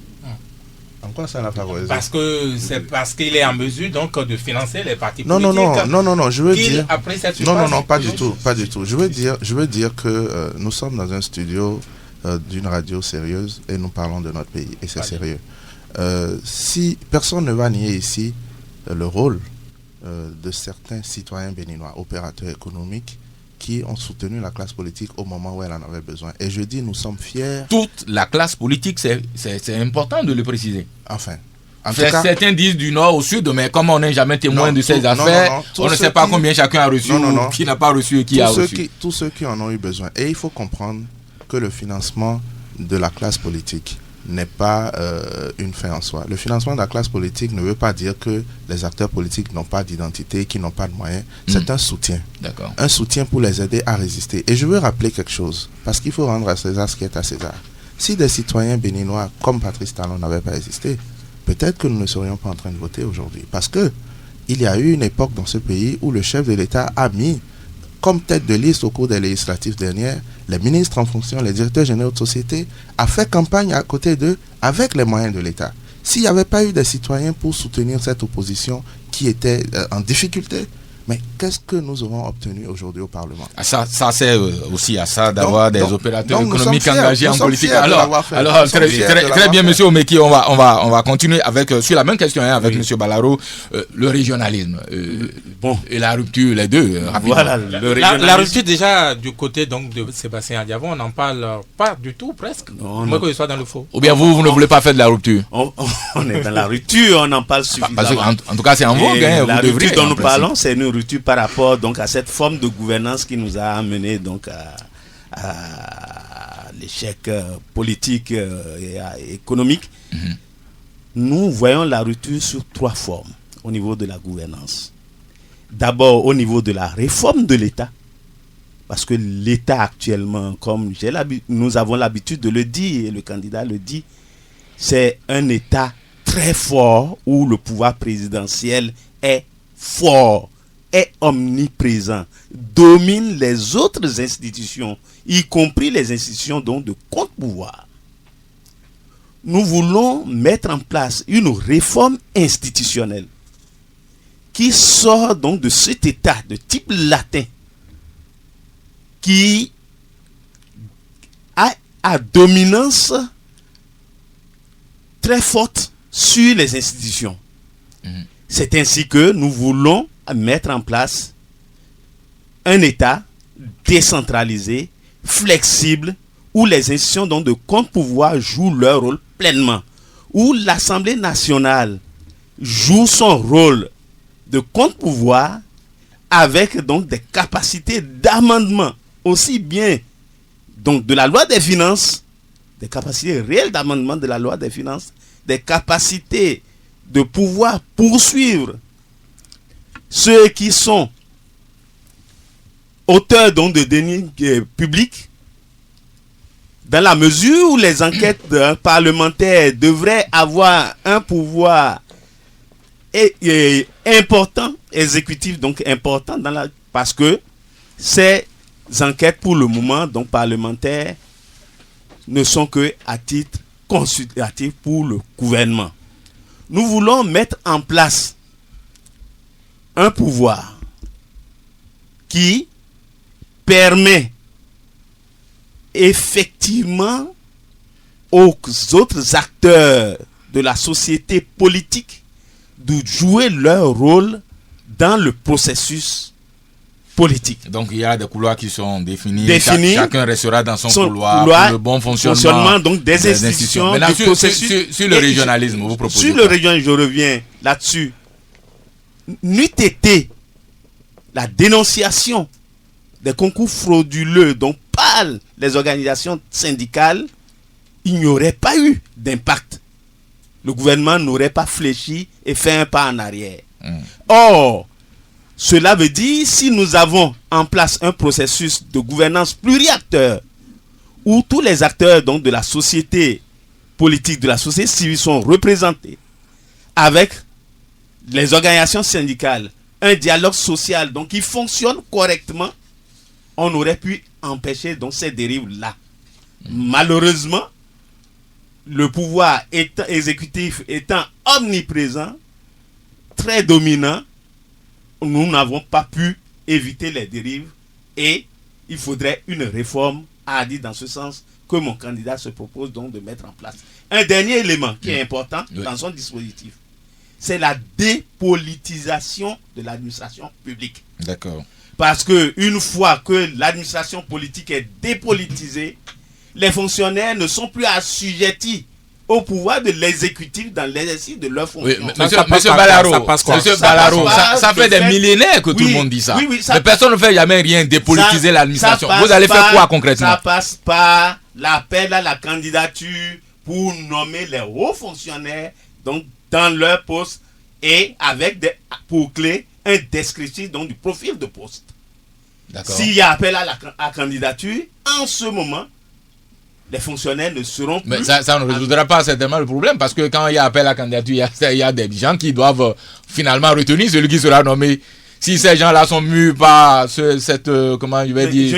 En quoi ça l'a favorisé? Parce que c'est parce qu'il est en mesure donc de financer les partis politiques. Non, je veux dire. Après cette non, pas du tout. Je veux dire que nous sommes dans un studio d'une radio sérieuse et nous parlons de notre pays et c'est sérieux. Si personne ne va nier ici le rôle de certains citoyens béninois, opérateurs économiques, qui ont soutenu la classe politique au moment où elle en avait besoin. Et je dis, nous sommes fiers. Toute la classe politique, c'est important de le préciser. Enfin. Certains disent du nord au sud, mais comme on n'est jamais témoin de ces affaires, on ne sait pas combien chacun a reçu, ou qui n'a pas reçu et qui a reçu. Tous ceux qui en ont eu besoin. Et il faut comprendre que le financement de la classe politique n'est pas une fin en soi. Le financement de la classe politique ne veut pas dire que les acteurs politiques n'ont pas d'identité, qu'ils n'ont pas de moyens. C'est un soutien. D'accord. Un soutien pour les aider à résister. Et je veux rappeler quelque chose, parce qu'il faut rendre à César ce qui est à César. Si des citoyens béninois comme Patrice Talon n'avaient pas existé, peut-être que nous ne serions pas en train de voter aujourd'hui. Parce que il y a eu une époque dans ce pays où le chef de l'État a mis comme tête de liste au cours des législatives dernières, les ministres en fonction, les directeurs généraux de société, a fait campagne à côté d'eux avec les moyens de l'État. S'il n'y avait pas eu des citoyens pour soutenir cette opposition qui était en difficulté, mais qu'est-ce que nous aurons obtenu aujourd'hui au Parlement? Ça c'est aussi à ça d'avoir des opérateurs économiques engagés en politique. Alors très bien, monsieur Omeki, on va continuer avec sur la même question avec monsieur Balaro, le régionalisme et la rupture, les deux. Voilà, la rupture déjà du côté donc de Sébastien Adiavon, on n'en parle pas du tout presque. Moi que je sois dans le faux. Ou bien vous ne voulez pas faire de la rupture? On est dans la rupture, on en parle suffisamment. Parce que, en tout cas, c'est en vogue. La rupture dont nous parlons, c'est une rupture par rapport donc à cette forme de gouvernance qui nous a amené donc à l'échec politique et économique. Nous voyons la rupture sur 3 formes au niveau de la gouvernance. D'abord au niveau de la réforme de l'État. Parce que l'État actuellement, comme nous avons l'habitude de le dire, et le candidat le dit, c'est un État très fort où le pouvoir présidentiel est fort, est omniprésent, domine les autres institutions, y compris les institutions donc de contre-pouvoir. Nous voulons mettre en place une réforme institutionnelle qui sort donc de cet État de type latin qui a dominance très forte sur les institutions. C'est ainsi que nous voulons mettre en place un État décentralisé, flexible, où les institutions donc de contre-pouvoir jouent leur rôle pleinement, où l'Assemblée nationale joue son rôle de contre-pouvoir avec donc des capacités d'amendement aussi bien donc de la loi des finances, des capacités réelles d'amendement de la loi des finances, des capacités de pouvoir poursuivre ceux qui sont auteurs donc de deniers publics, dans la mesure où les enquêtes parlementaires devraient avoir un pouvoir important, exécutif donc important parce que ces enquêtes pour le moment donc parlementaires ne sont que à titre consultatif pour le gouvernement. Nous voulons mettre en place un pouvoir qui permet effectivement aux autres acteurs de la société politique de jouer leur rôle dans le processus politique. Donc il y a des couloirs qui sont définis. Chacun restera dans son couloir pour le bon fonctionnement donc des institutions. Maintenant, sur le régionalisme, vous proposez sur le régionalisme, je reviens là-dessus. N'eût été la dénonciation des concours frauduleux dont parlent les organisations syndicales, il n'y aurait pas eu d'impact. Le gouvernement n'aurait pas fléchi et fait un pas en arrière. Or, cela veut dire, si nous avons en place un processus de gouvernance pluriacteur, où tous les acteurs donc, de la société politique, de la société civile sont représentés, avec les organisations syndicales, un dialogue social donc, qui fonctionne correctement, on aurait pu empêcher donc, ces dérives-là. Malheureusement, le pouvoir exécutif étant omniprésent, très dominant, nous n'avons pas pu éviter les dérives et il faudrait une réforme hardie dans ce sens que mon candidat se propose donc de mettre en place. Un dernier élément qui est important dans son dispositif, c'est la dépolitisation de l'administration publique. D'accord. Parce que une fois que l'administration politique est dépolitisée, les fonctionnaires ne sont plus assujettis au pouvoir de l'exécutif dans l'exercice de leurs fonctions. Oui, monsieur Balaro, ça fait des millénaires que tout le monde dit ça. Mais personne ne fait jamais rien dépolitiser l'administration. Vous allez faire quoi concrètement? Ça passe par l'appel à la candidature pour nommer les hauts fonctionnaires donc, dans leur poste et avec pour clé un descriptif donc, du profil de poste. S'il y a appel à la candidature, en ce moment, les fonctionnaires ne seront plus... Mais ça ne résoudra pas certainement le problème, parce que quand il y a appel à la candidature, il y a des gens qui doivent finalement retenir celui qui sera nommé. Si ces gens-là sont mus par comment je vais dire... Je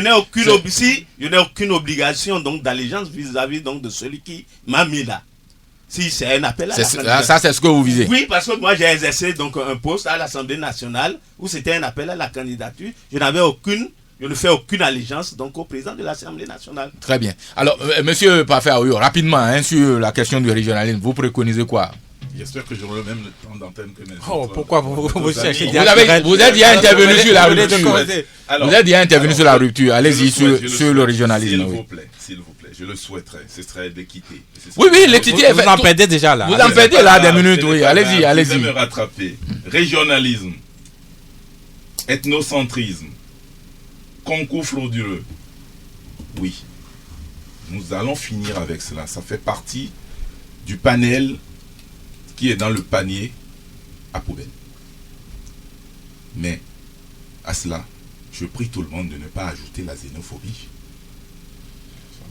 n'ai aucune obligation donc d'allégeance vis-à-vis donc de celui qui m'a mis là. Si c'est un appel à la candidature. Ça, c'est ce que vous visez. Oui, parce que moi j'ai exercé donc un poste à l'Assemblée nationale où c'était un appel à la candidature. Je ne fais aucune allégeance donc au président de l'Assemblée nationale. Très bien. Alors, monsieur Parfait Aouyo, rapidement, sur la question du régionalisme, vous préconisez quoi? J'espère que j'aurai le même temps d'antenne que mes pourquoi vous cherchez vous êtes déjà intervenu sur la rupture. Vous êtes déjà intervenu sur la rupture. Allez-y sur le régionalisme. S'il vous plaît, je le souhaiterais. Ce serait l'équité. Oui, l'équité. Vous en perdez déjà là. Vous en perdez là des minutes, oui. Allez-y. Vous me rattraper. Régionalisme, ethnocentrisme, concours frauduleux. Oui. Nous allons finir avec cela. Ça fait partie du panel qui est dans le panier à poubelle. Mais à cela, je prie tout le monde de ne pas ajouter la xénophobie.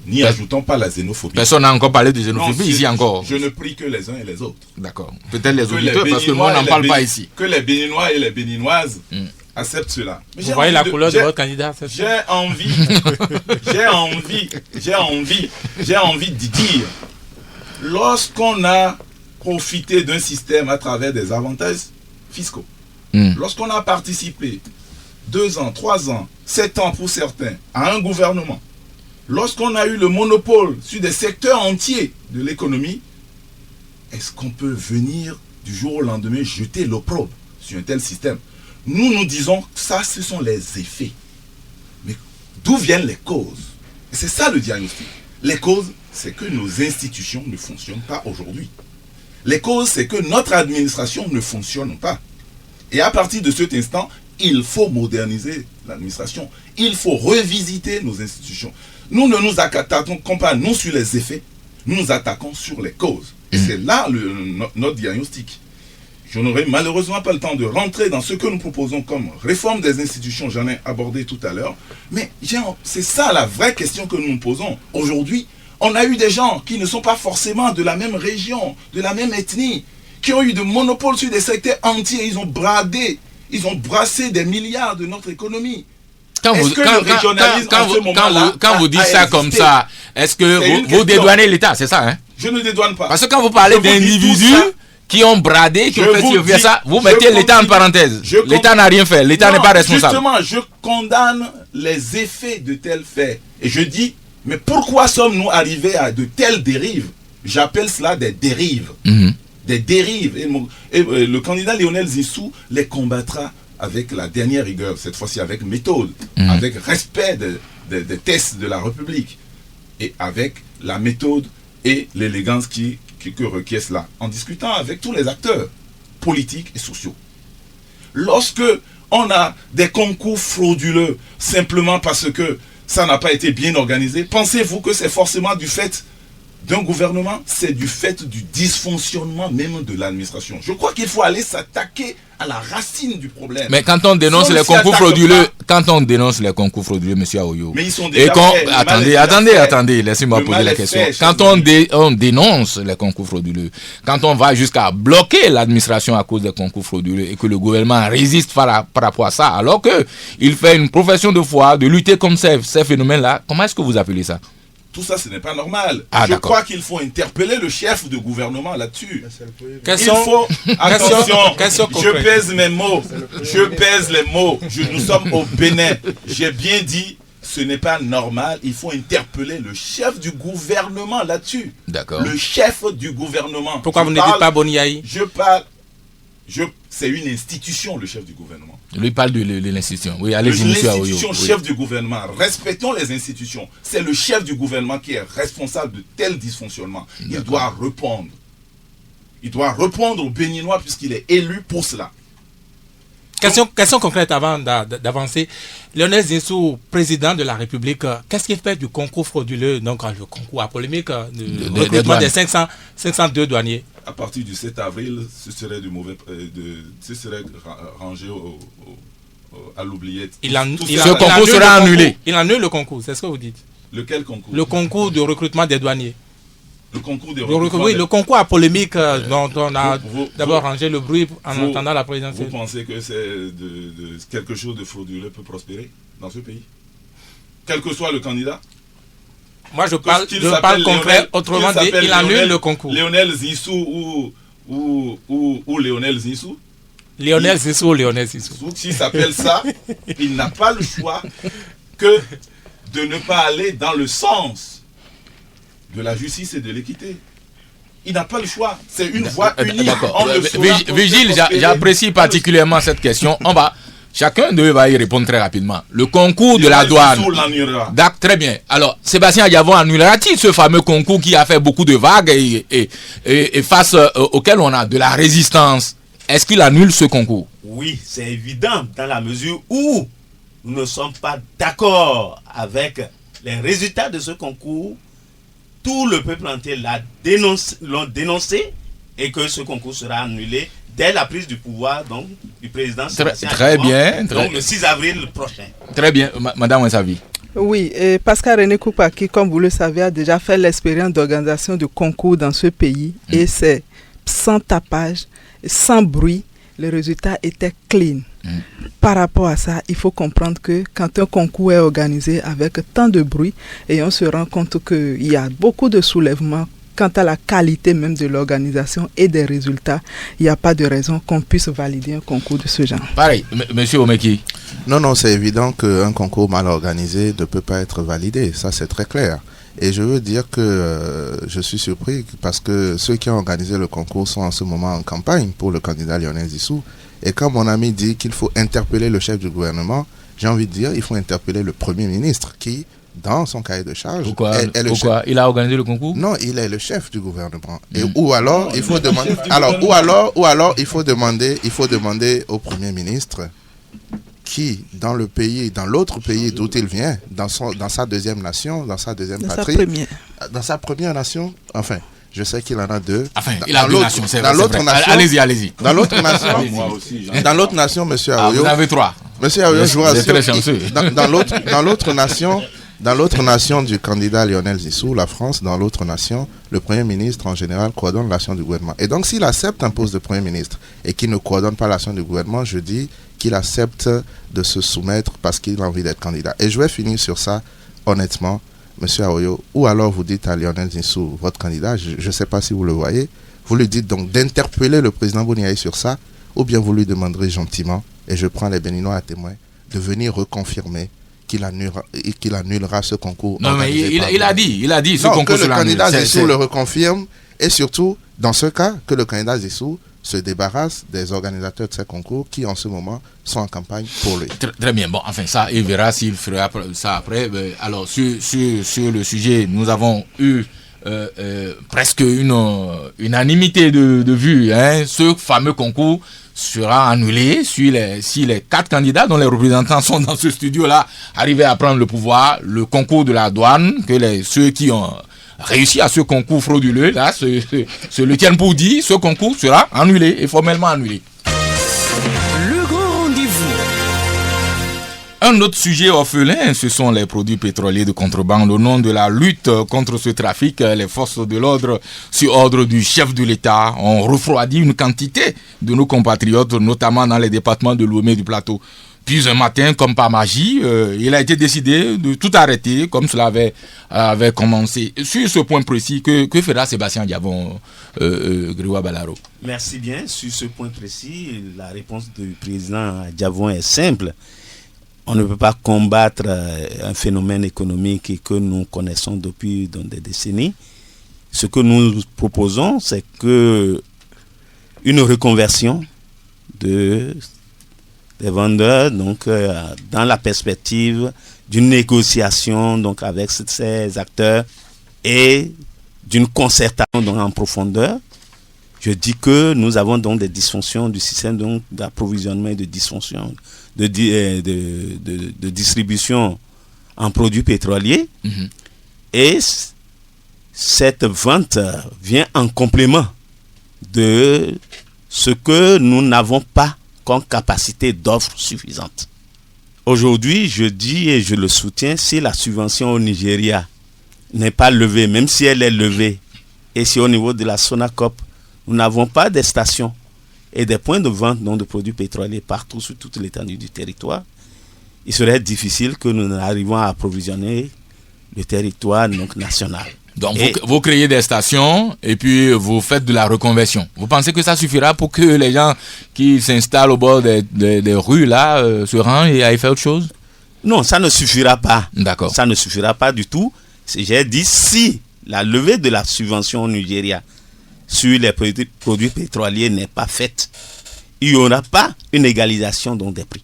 N'y ajoutons pas la xénophobie. Personne n'a encore parlé de xénophobie ici encore. Je ne prie que les uns et les autres. D'accord. Peut-être les auditeurs, parce que moi, on n'en parle pas ici. Que les Béninois et les Béninoises acceptent cela. Mais vous voyez la couleur de votre candidat. J'ai envie de dire, lorsqu'on a profité d'un système à travers des avantages fiscaux, lorsqu'on a participé 2 ans, 3 ans, 7 ans pour certains à un gouvernement, lorsqu'on a eu le monopole sur des secteurs entiers de l'économie, est-ce qu'on peut venir du jour au lendemain jeter l'opprobre sur un tel système? Nous disons que ça, ce sont les effets. Mais d'où viennent les causes? Et c'est ça le diagnostic. Les causes, c'est que nos institutions ne fonctionnent pas aujourd'hui. Les causes, c'est que notre administration ne fonctionne pas. Et à partir de cet instant, il faut moderniser l'administration. Il faut revisiter nos institutions. Nous ne nous attaquons pas nous sur les effets, nous nous attaquons sur les causes. Et c'est là notre diagnostic. Je n'aurai malheureusement pas le temps de rentrer dans ce que nous proposons comme réforme des institutions, j'en ai abordé tout à l'heure. Mais c'est ça la vraie question que nous nous posons. Aujourd'hui, on a eu des gens qui ne sont pas forcément de la même région, de la même ethnie, qui ont eu de monopole sur des secteurs entiers. Ils ont brassé des milliards de notre économie. Quand vous dites ça comme ça, est-ce que vous dédouanez l'État, c'est ça, hein? Je ne dédouane pas. Parce que quand vous parlez d'individus qui ont bradé, qui ont fait ça, vous mettez l'État en parenthèse. L'État n'a rien fait, l'État n'est pas responsable. Justement, je condamne les effets de tels faits. Et je dis, mais pourquoi sommes-nous arrivés à de telles dérives? J'appelle cela des dérives. Des dérives. Et le candidat Lionel Zinsou les combattra avec la dernière rigueur, cette fois-ci avec méthode, avec respect des tests de la République, et avec la méthode et l'élégance que requiert cela, en discutant avec tous les acteurs politiques et sociaux. Lorsque on a des concours frauduleux, simplement parce que ça n'a pas été bien organisé, pensez-vous que c'est forcément du fait d'un gouvernement? C'est du fait du dysfonctionnement même de l'administration. Je crois qu'il faut aller s'attaquer à la racine du problème. Mais quand on dénonce les concours frauduleux, monsieur Aoyo, mais ils sont déjà attendez, laissez-moi poser la question. Quand on dénonce les concours frauduleux, quand on va jusqu'à bloquer l'administration à cause des concours frauduleux et que le gouvernement résiste par rapport à ça, alors que il fait une profession de foi de lutter contre ces phénomènes-là, comment est-ce que vous appelez ça? Tout ça, ce n'est pas normal. Je crois qu'il faut interpeller le chef de gouvernement là-dessus. Attention, je pèse mes mots. Je pèse les mots. Nous sommes au Bénin. J'ai bien dit, ce n'est pas normal. Il faut interpeller le chef du gouvernement là-dessus. D'accord. Le chef du gouvernement. Pourquoi vous ne dites pas Boniaï? C'est une institution, le chef du gouvernement. Lui parle de l'institution. Oui, allez-y, monsieur Aoyo. L'institution, chef du gouvernement. Respectons les institutions. C'est le chef du gouvernement qui est responsable de tels dysfonctionnements. Il doit répondre. Il doit répondre aux Béninois puisqu'il est élu pour cela. Question concrète avant d'avancer. Lionel Zinsou, président de la République, qu'est-ce qu'il fait du concours frauduleux, donc le concours à polémique de recrutement des 502 douaniers? À partir du 7 avril, ce serait ce serait rangé à l'oubliette. Ce concours sera annulé. Il annule le concours, c'est ce que vous dites? Lequel concours? Le concours de recrutement des douaniers. Le concours de recrutement. Oui, le concours à polémique dont on a d'abord rangé le bruit en entendant la présidentielle. Vous pensez que c'est quelque chose de frauduleux peut prospérer dans ce pays? Quel que soit le candidat? Moi, je parle concret, autrement dit, il annule le concours. Lionel Zinsou ou Lionel Zinsou? Lionel Zinsou ou Lionel Zinsou. S'il s'appelle ça, il n'a pas le choix que de ne pas aller dans le sens de la justice et de l'équité. Il n'a pas le choix. C'est une voie unique. Vigile, j'apprécie particulièrement cette question. Chacun d'eux va y répondre très rapidement. Le concours de la douane. Très bien. Alors, Sébastien Adiavon annulera-t-il ce fameux concours qui a fait beaucoup de vagues et face auquel on a de la résistance? Est-ce qu'il annule ce concours? Oui, c'est évident dans la mesure où nous ne sommes pas d'accord avec les résultats de ce concours. Tout le peuple entier l'ont dénoncé et que ce concours sera annulé dès la prise du pouvoir donc, du président Très bien. Donc le 6 avril prochain. Très bien, Madame Wensavi. Oui, et Pascal René Koupa, qui, comme vous le savez, a déjà fait l'expérience d'organisation de concours dans ce pays, et c'est sans tapage, sans bruit, le résultat était clean. Par rapport à ça, il faut comprendre que quand un concours est organisé avec tant de bruit, et on se rend compte qu'il y a beaucoup de soulèvements quant à la qualité même de l'organisation et des résultats, il n'y a pas de raison qu'on puisse valider un concours de ce genre. Pareil, Monsieur Omeki. Non, c'est évident qu'un concours mal organisé ne peut pas être validé, ça c'est très clair. Et je veux dire que je suis surpris parce que ceux qui ont organisé le concours sont en ce moment en campagne pour le candidat Lionel Zissou. Et quand mon ami dit qu'il faut interpeller le chef du gouvernement, j'ai envie de dire qu'il faut interpeller le Premier ministre qui, dans son cahier de charge, Pourquoi il a organisé le concours? Non, il est le chef du gouvernement. Et ou alors il faut demander ou alors il faut demander au Premier ministre qui, dans le pays, dans l'autre pays d'où il vient, dans sa deuxième nation, dans sa deuxième patrie, dans sa première nation, enfin, je sais qu'il en a deux. Enfin, il a deux nations, c'est vrai. Allez-y. Dans l'autre nation, moi aussi, dans l'autre nation, Monsieur Aoyo. Vous avez trois. Monsieur Aoyo, je vous rassure. Très chanceux. Dans l'autre nation du candidat Lionel Zissou, la France, dans l'autre nation, le Premier ministre en général coordonne l'action du gouvernement. Et donc s'il accepte un poste de Premier ministre et qu'il ne coordonne pas l'action du gouvernement, je dis qu'il accepte de se soumettre parce qu'il a envie d'être candidat. Et je vais finir sur ça, honnêtement, Monsieur Aoyo, ou alors vous dites à Lionel Zissou, votre candidat, je ne sais pas si vous le voyez, vous lui dites donc d'interpeller le président Bouniaï sur ça, ou bien vous lui demanderez gentiment, et je prends les Béninois à témoin, de venir reconfirmer qu'il annulera ce concours. Non, mais il a dit ce concours. Que le candidat Zissou le reconfirme, et surtout, dans ce cas, que le candidat Zissou se débarrasse des organisateurs de ces concours qui, en ce moment, sont en campagne pour lui. Très bien. Bon, enfin, ça, il verra s'il fera ça après. Alors, sur le sujet, nous avons eu presque une unanimité de vues. Hein. Ce fameux concours sera annulé si les 4 candidats dont les représentants sont dans ce studio-là arrivaient à prendre le pouvoir. Le concours de la douane, que ceux qui ont réussi à ce concours frauduleux, là, se le tiennent pour dit, ce concours sera annulé et formellement annulé. Le grand rendez-vous. Un autre sujet orphelin, ce sont les produits pétroliers de contrebande. Au nom de la lutte contre ce trafic, les forces de l'ordre, sur ordre du chef de l'État, ont refroidi une quantité de nos compatriotes, notamment dans les départements de Lomé et du Plateau. Puis un matin, comme par magie, il a été décidé de tout arrêter, comme cela avait commencé. Sur ce point précis, que fera Sébastien Diavon, Grégoire Balaro? Merci bien. Sur ce point précis, la réponse du président Diavon est simple. On ne peut pas combattre un phénomène économique que nous connaissons depuis des décennies. Ce que nous proposons, c'est que une reconversion des vendeurs, donc dans la perspective d'une négociation donc avec ces acteurs et d'une concertation donc, en profondeur. Je dis que nous avons donc des dysfonctions du système donc d'approvisionnement et de dysfonction de distribution en produits pétroliers. Mm-hmm. Et cette vente vient en complément de ce que nous n'avons pas comme capacité d'offre suffisante. Aujourd'hui, je dis et je le soutiens, si la subvention au Nigeria n'est pas levée, même si elle est levée, et si au niveau de la Sonacop, nous n'avons pas des stations et des points de vente de produits pétroliers partout sur toute l'étendue du territoire, il serait difficile que nous n'arrivions à approvisionner le territoire donc, national. Donc vous créez des stations et puis vous faites de la reconversion. Vous pensez que ça suffira pour que les gens qui s'installent au bord des rues là se rendent et aillent faire autre chose? Non, ça ne suffira pas. D'accord. Ça ne suffira pas du tout. J'ai dit si la levée de la subvention au Nigeria sur les produits pétroliers n'est pas faite, il n'y aura pas une égalisation donc, des prix.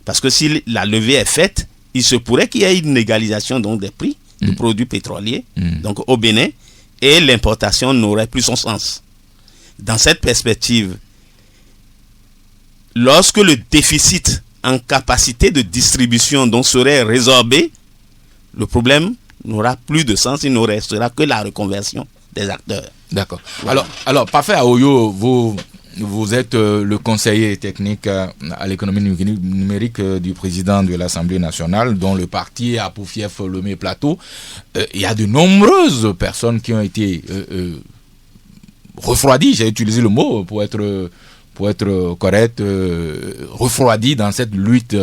Parce que si la levée est faite, il se pourrait qu'il y ait une égalisation donc, des prix de produits pétroliers donc au Bénin, et l'importation n'aurait plus son sens. Dans cette perspective, lorsque le déficit en capacité de distribution donc serait résorbé, le problème n'aura plus de sens, il ne restera que la reconversion des acteurs. D'accord. Voilà. Alors parfait, Aoyo, vous êtes le conseiller technique à l'économie numérique du président de l'Assemblée nationale, dont le parti a pour fief Lomé Plateau. Il y a de nombreuses personnes qui ont été refroidies, j'ai utilisé le mot pour être correct, refroidies dans cette lutte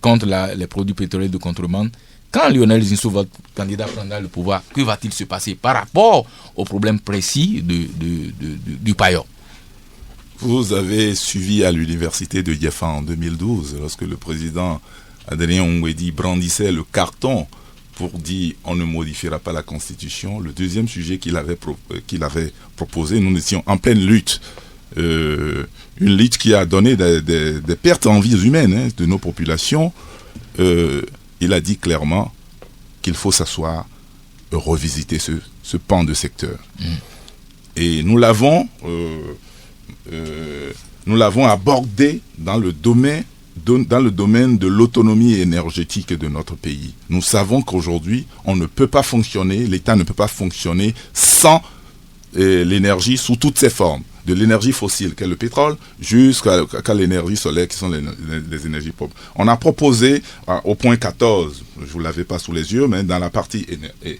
contre les produits pétroliers de contrebande. Quand Lionel Zinsou, votre candidat, prendra le pouvoir, que va-t-il se passer par rapport au problème précis du Payor? Vous avez suivi à l'université de Yefa en 2012, lorsque le président Adrien Ongwedi brandissait le carton pour dire on ne modifiera pas la Constitution. Le deuxième sujet qu'il avait proposé, nous étions en pleine lutte. Une lutte qui a donné des pertes en vies humaines de nos populations. Il a dit clairement qu'il faut s'asseoir et revisiter ce pan de secteur. Et nous l'avons abordé dans le domaine de l'autonomie énergétique de notre pays. Nous savons qu'aujourd'hui, on ne peut pas fonctionner, l'État ne peut pas fonctionner sans l'énergie sous toutes ses formes. De l'énergie fossile, qu'est le pétrole, jusqu'à l'énergie solaire, qui sont les énergies propres. On a proposé, au point 14, je ne vous l'avais pas sous les yeux, mais dans la partie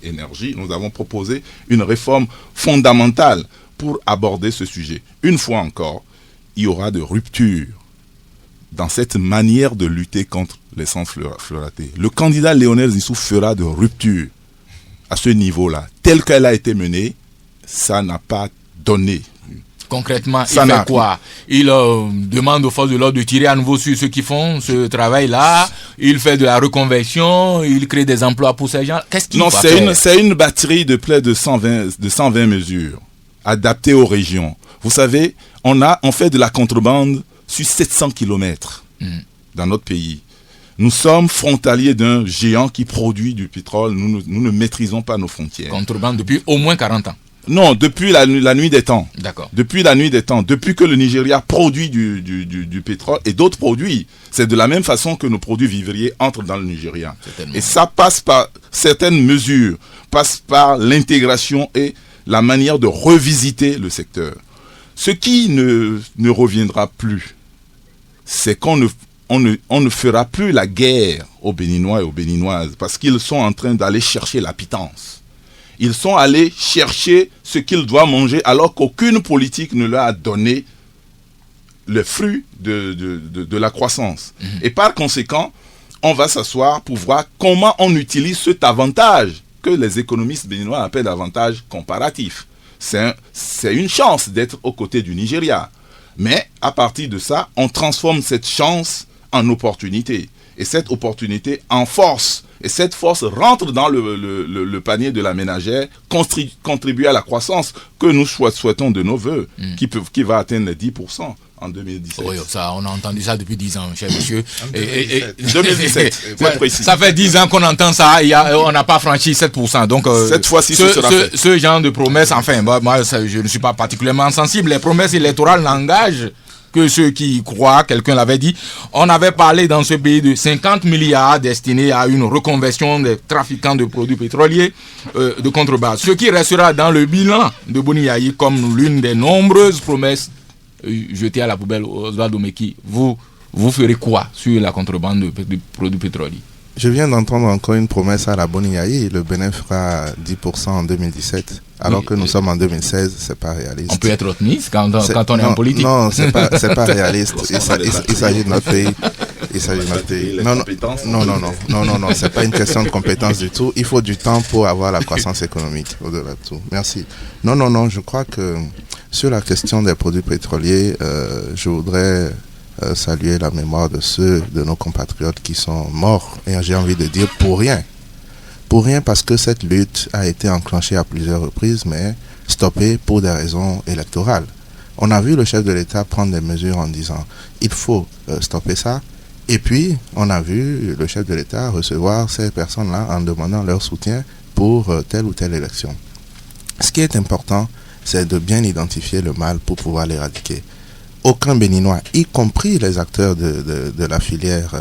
énergie, nous avons proposé une réforme fondamentale pour aborder ce sujet. Une fois encore, il y aura de rupture dans cette manière de lutter contre l'essence fluoratée. Le candidat Lionel Zinsou fera de rupture à ce niveau-là. Telle qu'elle a été menée, ça n'a pas donné. Concrètement, il fait quoi? Il demande aux forces de l'ordre de tirer à nouveau sur ceux qui font ce travail-là. Il fait de la reconversion. Il crée des emplois pour ces gens. Qu'est-ce qu'il va faire? C'est une batterie de près de 120 mesures adaptées aux régions. Vous savez, on fait de la contrebande sur 700 km dans notre pays. Nous sommes frontaliers d'un géant qui produit du pétrole. Nous ne maîtrisons pas nos frontières. Contrebande depuis au moins 40 ans. Non, depuis la nuit des temps. D'accord. Depuis la nuit des temps, depuis que le Nigeria produit du pétrole et d'autres produits, c'est de la même façon que nos produits vivriers entrent dans le Nigeria. Et ça passe par certaines mesures, passe par l'intégration et la manière de revisiter le secteur. Ce qui ne reviendra plus, c'est qu'on ne fera plus la guerre aux Béninois et aux Béninoises parce qu'ils sont en train d'aller chercher la pitance. Ils sont allés chercher ce qu'ils doivent manger alors qu'aucune politique ne leur a donné le fruit de la croissance. Et par conséquent, on va s'asseoir pour voir comment on utilise cet avantage que les économistes béninois appellent avantage comparatif. C'est une chance d'être aux côtés du Nigeria. Mais à partir de ça, on transforme cette chance en opportunité. Et cette opportunité en force. Et cette force rentre dans le panier de la ménagère, contribue à la croissance que nous souhaitons de nos voeux, qui va atteindre les 10% en 2017. Oui, ça, on a entendu ça depuis 10 ans, cher monsieur. 2017, ça fait 10 ans qu'on entend ça, on n'a pas franchi 7%. Donc, cette fois-ci, ce genre de promesses, enfin, moi, je ne suis pas particulièrement sensible. Les promesses électorales n'engagent que ceux qui y croient. Quelqu'un l'avait dit. On avait parlé dans ce pays de 50 milliards destinés à une reconversion des trafiquants de produits pétroliers de contrebande. Ce qui restera dans le bilan de Boni Yayi comme l'une des nombreuses promesses jetées à la poubelle. Oswald Omeki, vous ferez quoi sur la contrebande de produits pétroliers? Je viens d'entendre encore une promesse à la Boni Yayi. Le Bénin fera 10% en 2017. Alors que nous sommes en 2016, c'est pas réaliste. On peut être optimiste quand on est en politique. Non, c'est pas réaliste. Il s'agit de notre pays. Non, c'est pas une question de compétence du tout. Il faut du temps pour avoir la croissance économique au-delà de tout. Merci. Non, je crois que sur la question des produits pétroliers, je voudrais saluer la mémoire de ceux de nos compatriotes qui sont morts, et j'ai envie de dire pour rien. Pour rien, parce que cette lutte a été enclenchée à plusieurs reprises, mais stoppée pour des raisons électorales. On a vu le chef de l'État prendre des mesures en disant il faut stopper ça, et puis on a vu le chef de l'État recevoir ces personnes-là en demandant leur soutien pour telle ou telle élection. Ce qui est important, c'est de bien identifier le mal pour pouvoir l'éradiquer. Aucun Béninois, y compris les acteurs de la filière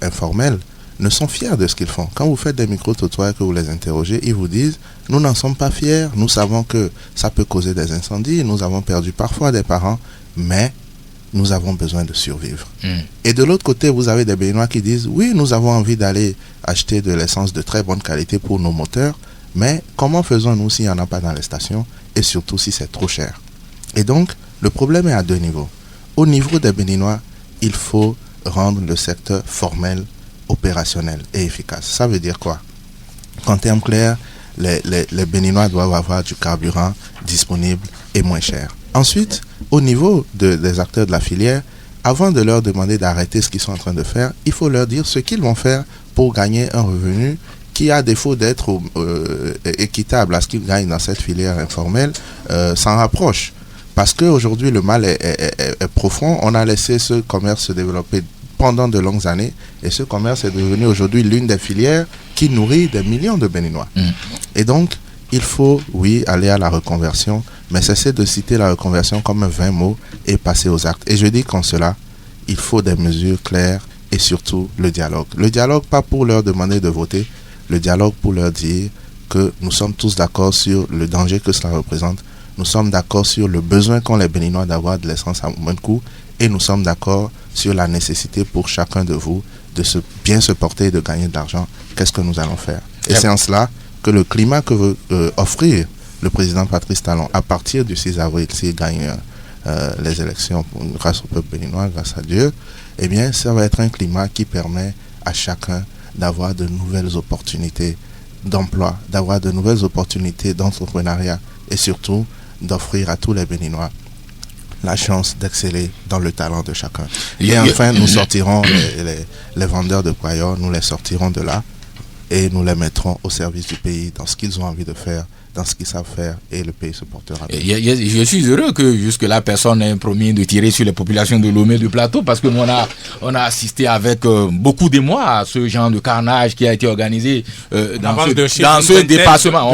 informelle, ne sont fiers de ce qu'ils font. Quand vous faites des micro-trottoirs et que vous les interrogez, ils vous disent « Nous n'en sommes pas fiers, nous savons que ça peut causer des incendies, nous avons perdu parfois des parents mais nous avons besoin de survivre. Et de l'autre côté, vous avez des Béninois qui disent, oui, nous avons envie d'aller acheter de l'essence de très bonne qualité pour nos moteurs, mais comment faisons-nous s'il n'y en a pas dans les stations et surtout si c'est trop cher? Et donc, le problème est à deux niveaux. Au niveau des Béninois, il faut rendre le secteur formel, opérationnel et efficace. Ça veut dire quoi? En termes clairs, les Béninois doivent avoir du carburant disponible et moins cher. Ensuite, au niveau des acteurs de la filière, avant de leur demander d'arrêter ce qu'ils sont en train de faire, il faut leur dire ce qu'ils vont faire pour gagner un revenu qui, à défaut d'être équitable à ce qu'ils gagnent dans cette filière informelle, s'en rapproche. Parce qu'aujourd'hui, le mal est profond. On a laissé ce commerce se développer pendant de longues années et ce commerce est devenu aujourd'hui l'une des filières qui nourrit des millions de Béninois. Et donc, il faut, oui, aller à la reconversion, mais cesser de citer la reconversion comme un vain mot et passer aux actes. Et je dis qu'en cela, il faut des mesures claires et surtout le dialogue. Le dialogue, pas pour leur demander de voter, le dialogue pour leur dire que nous sommes tous d'accord sur le danger que cela représente, nous sommes d'accord sur le besoin qu'ont les Béninois d'avoir de l'essence à moins de coût et nous sommes d'accord sur la nécessité pour chacun de vous de bien se porter et de gagner de l'argent. Qu'est-ce que nous allons faire? Et c'est en cela que le climat que veut offrir le président Patrice Talon à partir du 6 avril, s'il gagne les élections grâce au peuple béninois, grâce à Dieu, eh bien, ça va être un climat qui permet à chacun d'avoir de nouvelles opportunités d'emploi, d'avoir de nouvelles opportunités d'entrepreneuriat et surtout d'offrir à tous les Béninois la chance d'exceller dans le talent de chacun. Et enfin, nous sortirons les vendeurs de poignards, nous les sortirons de là et nous les mettrons au service du pays dans ce qu'ils ont envie de faire, dans ce qu'ils savent faire et le pays se portera bien. Je suis heureux que jusque-là personne n'ait promis de tirer sur les populations de Lomé du plateau parce que nous on a assisté avec beaucoup d'émoi à ce genre de carnage qui a été organisé dans ce dépassement.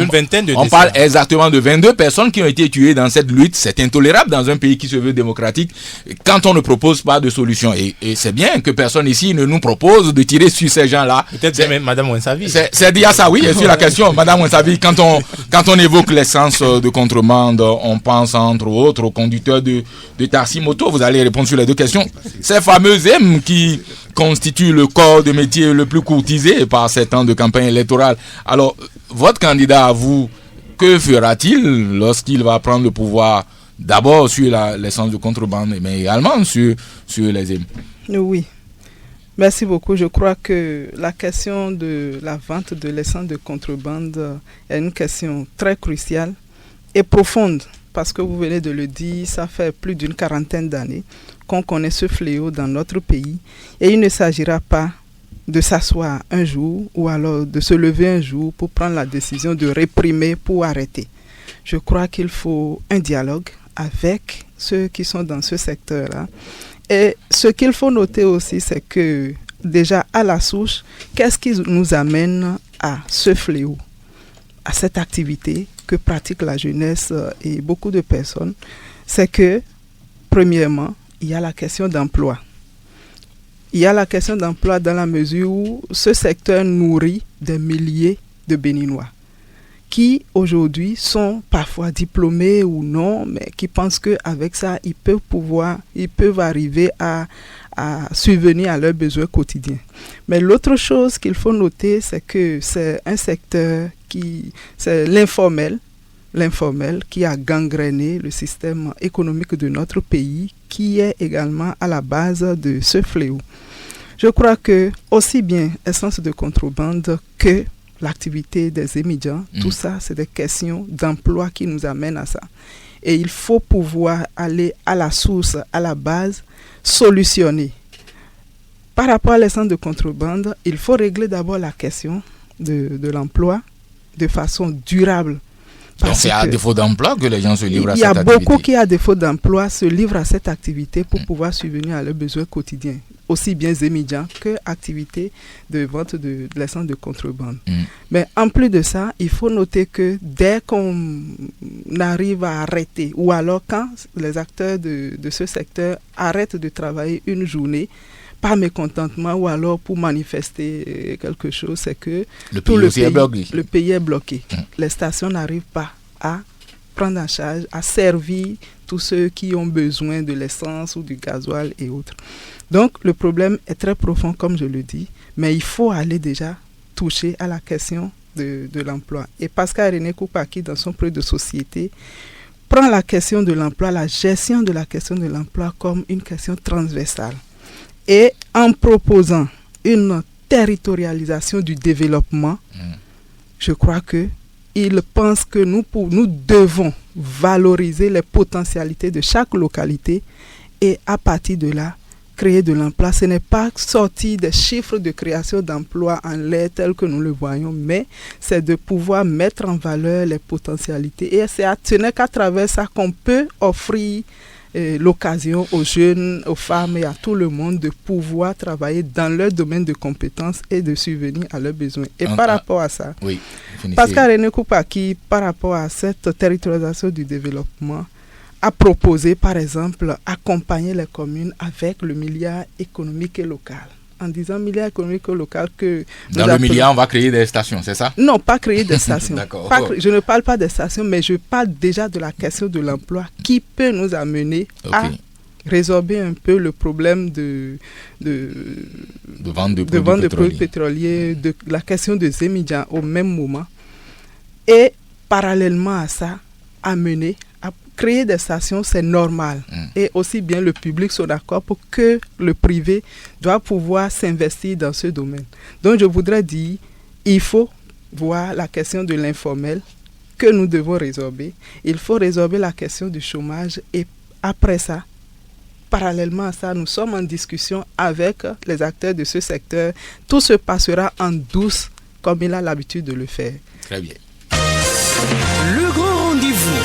On parle exactement de 22 personnes qui ont été tuées dans cette lutte. C'est intolérable dans un pays qui se veut démocratique quand on ne propose pas de solution. Et c'est bien que personne ici ne nous propose de tirer sur ces gens-là. Peut-être même Madame Wensavi. C'est dit à ça, oui, sur la question. Madame Wensavi, quand on évoque l'essence de contrebande, on pense entre autres aux conducteurs de taxi moto. Vous allez répondre sur les deux questions. Ces fameux M qui constituent le corps de métier le plus courtisé par ces temps de campagne électorale. Alors, votre candidat à vous, que fera-t-il lorsqu'il va prendre le pouvoir, d'abord sur l'essence de contrebande, mais également sur les M? Oui. Merci beaucoup. Je crois que la question de la vente de l'essence de contrebande est une question très cruciale et profonde parce que vous venez de le dire, ça fait plus d'une quarantaine d'années qu'on connaît ce fléau dans notre pays et il ne s'agira pas de s'asseoir un jour ou alors de se lever un jour pour prendre la décision de réprimer pour arrêter. Je crois qu'il faut un dialogue avec ceux qui sont dans ce secteur-là. Et ce qu'il faut noter aussi, c'est que déjà à la souche, qu'est-ce qui nous amène à ce fléau, à cette activité que pratique la jeunesse et beaucoup de personnes? C'est que, premièrement, il y a la question d'emploi. Il y a la question d'emploi dans la mesure où ce secteur nourrit des milliers de Béninois qui aujourd'hui sont parfois diplômés ou non, mais qui pensent qu'avec ça, ils peuvent arriver à subvenir à leurs besoins quotidiens. Mais l'autre chose qu'il faut noter, c'est que c'est un secteur c'est l'informel qui a gangréné le système économique de notre pays, qui est également à la base de ce fléau. Je crois que aussi bien essence de contrebande que l'activité des émigrants, tout ça, c'est des questions d'emploi qui nous amènent à ça. Et il faut pouvoir aller à la source, à la base, solutionner. Par rapport à l'essence de contrebande, il faut régler d'abord la question de l'emploi de façon durable. Donc c'est à défaut d'emploi que les gens se livrent à cette activité. Il y a beaucoup qui, à défaut d'emploi, se livrent à cette activité pour pouvoir subvenir à leurs besoins quotidiens, aussi bien émigrants que activité de vente de l'essence de contrebande. Mais en plus de ça, il faut noter que dès qu'on arrive à arrêter, ou alors quand les acteurs de ce secteur arrêtent de travailler une journée, par mécontentement ou alors pour manifester quelque chose, c'est que le pays est bloqué. Les stations n'arrivent pas à prendre en charge, à servir tous ceux qui ont besoin de l'essence ou du gasoil et autres. Donc, le problème est très profond, comme je le dis, mais il faut aller déjà toucher à la question de l'emploi. Et Pascal René Koupaki, dans son projet de société, prend la question de l'emploi, la gestion de la question de l'emploi comme une question transversale. Et en proposant une territorialisation du développement, je crois qu'il pense que nous devons valoriser les potentialités de chaque localité et à partir de là, créer de l'emploi. Ce n'est pas sortir des chiffres de création d'emplois en l'air tels que nous le voyons, mais c'est de pouvoir mettre en valeur les potentialités. Et ce n'est qu'à travers ça qu'on peut offrir l'occasion aux jeunes, aux femmes et à tout le monde de pouvoir travailler dans leur domaine de compétences et de subvenir à leurs besoins. Et par rapport à ça, Pascal René Koupaki, par rapport à cette territorialisation du développement, a proposé, par exemple, accompagner les communes avec le milliard économique et local. En disant milliard économique et local que... Dans le milliard, on va créer des stations, c'est ça? Non, pas créer des stations. D'accord. Je ne parle pas des stations, mais je parle déjà de la question de l'emploi qui peut nous amener à résorber un peu le problème de vente de produits pétroliers, de la question des Zémidian au même moment. Et parallèlement à ça, amener à créer des stations, c'est normal. Et aussi bien le public soit d'accord pour que le privé doit pouvoir s'investir dans ce domaine. Donc je voudrais dire, il faut voir la question de l'informel que nous devons résorber. Il faut résorber la question du chômage et après ça, parallèlement à ça, nous sommes en discussion avec les acteurs de ce secteur. Tout se passera en douce comme il a l'habitude de le faire. Très bien. Le grand rendez-vous.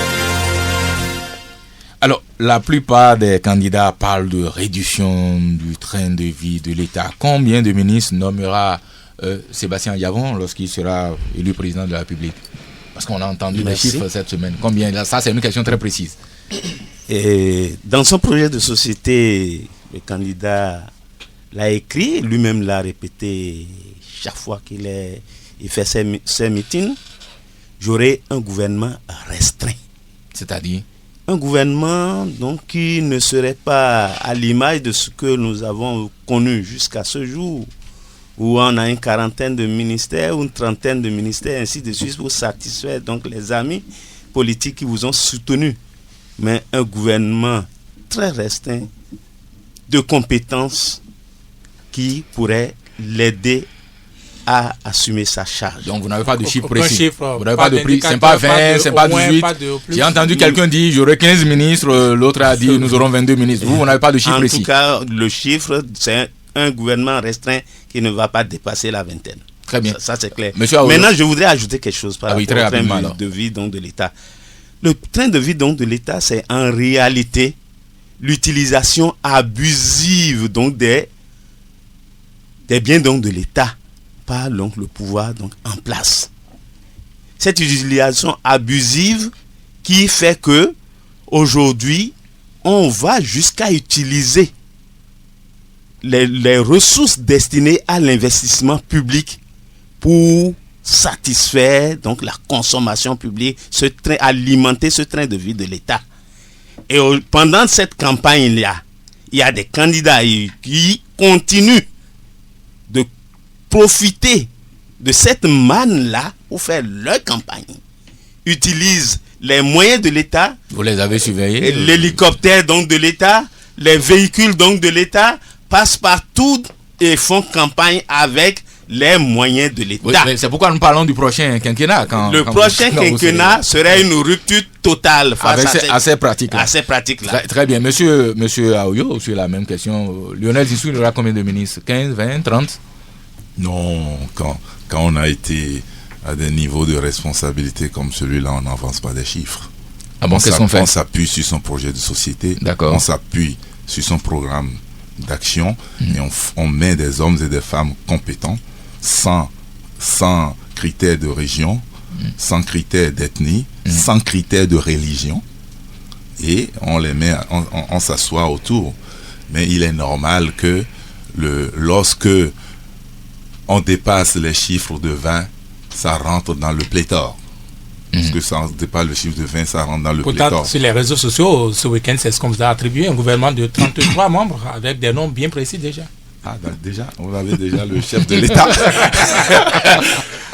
Alors, la plupart des candidats parlent de réduction du train de vie de l'État. Combien de ministres nommera Sébastien Yavon lorsqu'il sera élu président de la République? Parce qu'on a entendu des chiffres cette semaine. Combien? Ça, c'est une question très précise. Et dans son projet de société, le candidat l'a écrit, lui-même l'a répété chaque fois qu'il fait ses meetings. J'aurai un gouvernement restreint. C'est-à-dire? Un gouvernement donc, qui ne serait pas à l'image de ce que nous avons connu jusqu'à ce jour, où on a une quarantaine de ministères, une trentaine de ministères, ainsi de suite, pour satisfaire donc, les amis politiques qui vous ont soutenu. Mais un gouvernement très restreint de compétences qui pourrait l'aider à assumer sa charge. Donc vous n'avez pas de chiffre précis. Vous n'avez pas de prix. C'est pas 20, c'est pas 18. J'ai entendu quelqu'un dire j'aurai 15 ministres, l'autre a dit nous aurons 22 ministres. Vous n'avez pas de chiffre précis. En tout cas, le chiffre, c'est un gouvernement restreint qui ne va pas dépasser la vingtaine. Très bien. Ça c'est clair. Maintenant, je voudrais ajouter quelque chose par rapport au train de vie donc, de l'État. Le train de vie donc, de l'État, c'est en réalité l'utilisation abusive donc, des biens donc, de l'État par donc, le pouvoir donc, en place. Cette utilisation abusive qui fait que aujourd'hui, on va jusqu'à utiliser les ressources destinées à l'investissement public pour satisfaire donc, la consommation publique, alimenter ce train de vie de l'État. Et pendant cette campagne-là, il y a des candidats qui continuent de profiter de cette manne-là pour faire leur campagne. Utilisent les moyens de l'État. Vous les avez surveillés? L'hélicoptère donc de l'État, les véhicules donc de l'État passent partout et font campagne avec les moyens de l'État. Oui, c'est pourquoi nous parlons du prochain quinquennat. Le prochain quinquennat serait une rupture totale face à ces pratiques-là. Très bien. Monsieur Aoyo, sur la même question, Lionel Zissou, il aura combien de ministres? 15, 20, 30? Non, quand on a été à des niveaux de responsabilité comme celui-là, on n'avance pas des chiffres. Ah bon, qu'est-ce qu'on fait? On s'appuie sur son projet de société, on s'appuie sur son programme d'action et on met des hommes et des femmes compétents, sans critères de région, sans critères d'ethnie, sans critères de religion, et on les met, on s'assoit autour. Mais il est normal que lorsque on dépasse les chiffres de 20, ça rentre dans le pléthore. Parce que ça dépasse le chiffre de 20, ça rentre dans le Pourtant, pléthore. sur les réseaux sociaux, ce week-end, c'est ce qu'on vous a attribué, un gouvernement de 33 membres avec des noms bien précis déjà. Ah, déjà, on avait déjà le chef de l'État.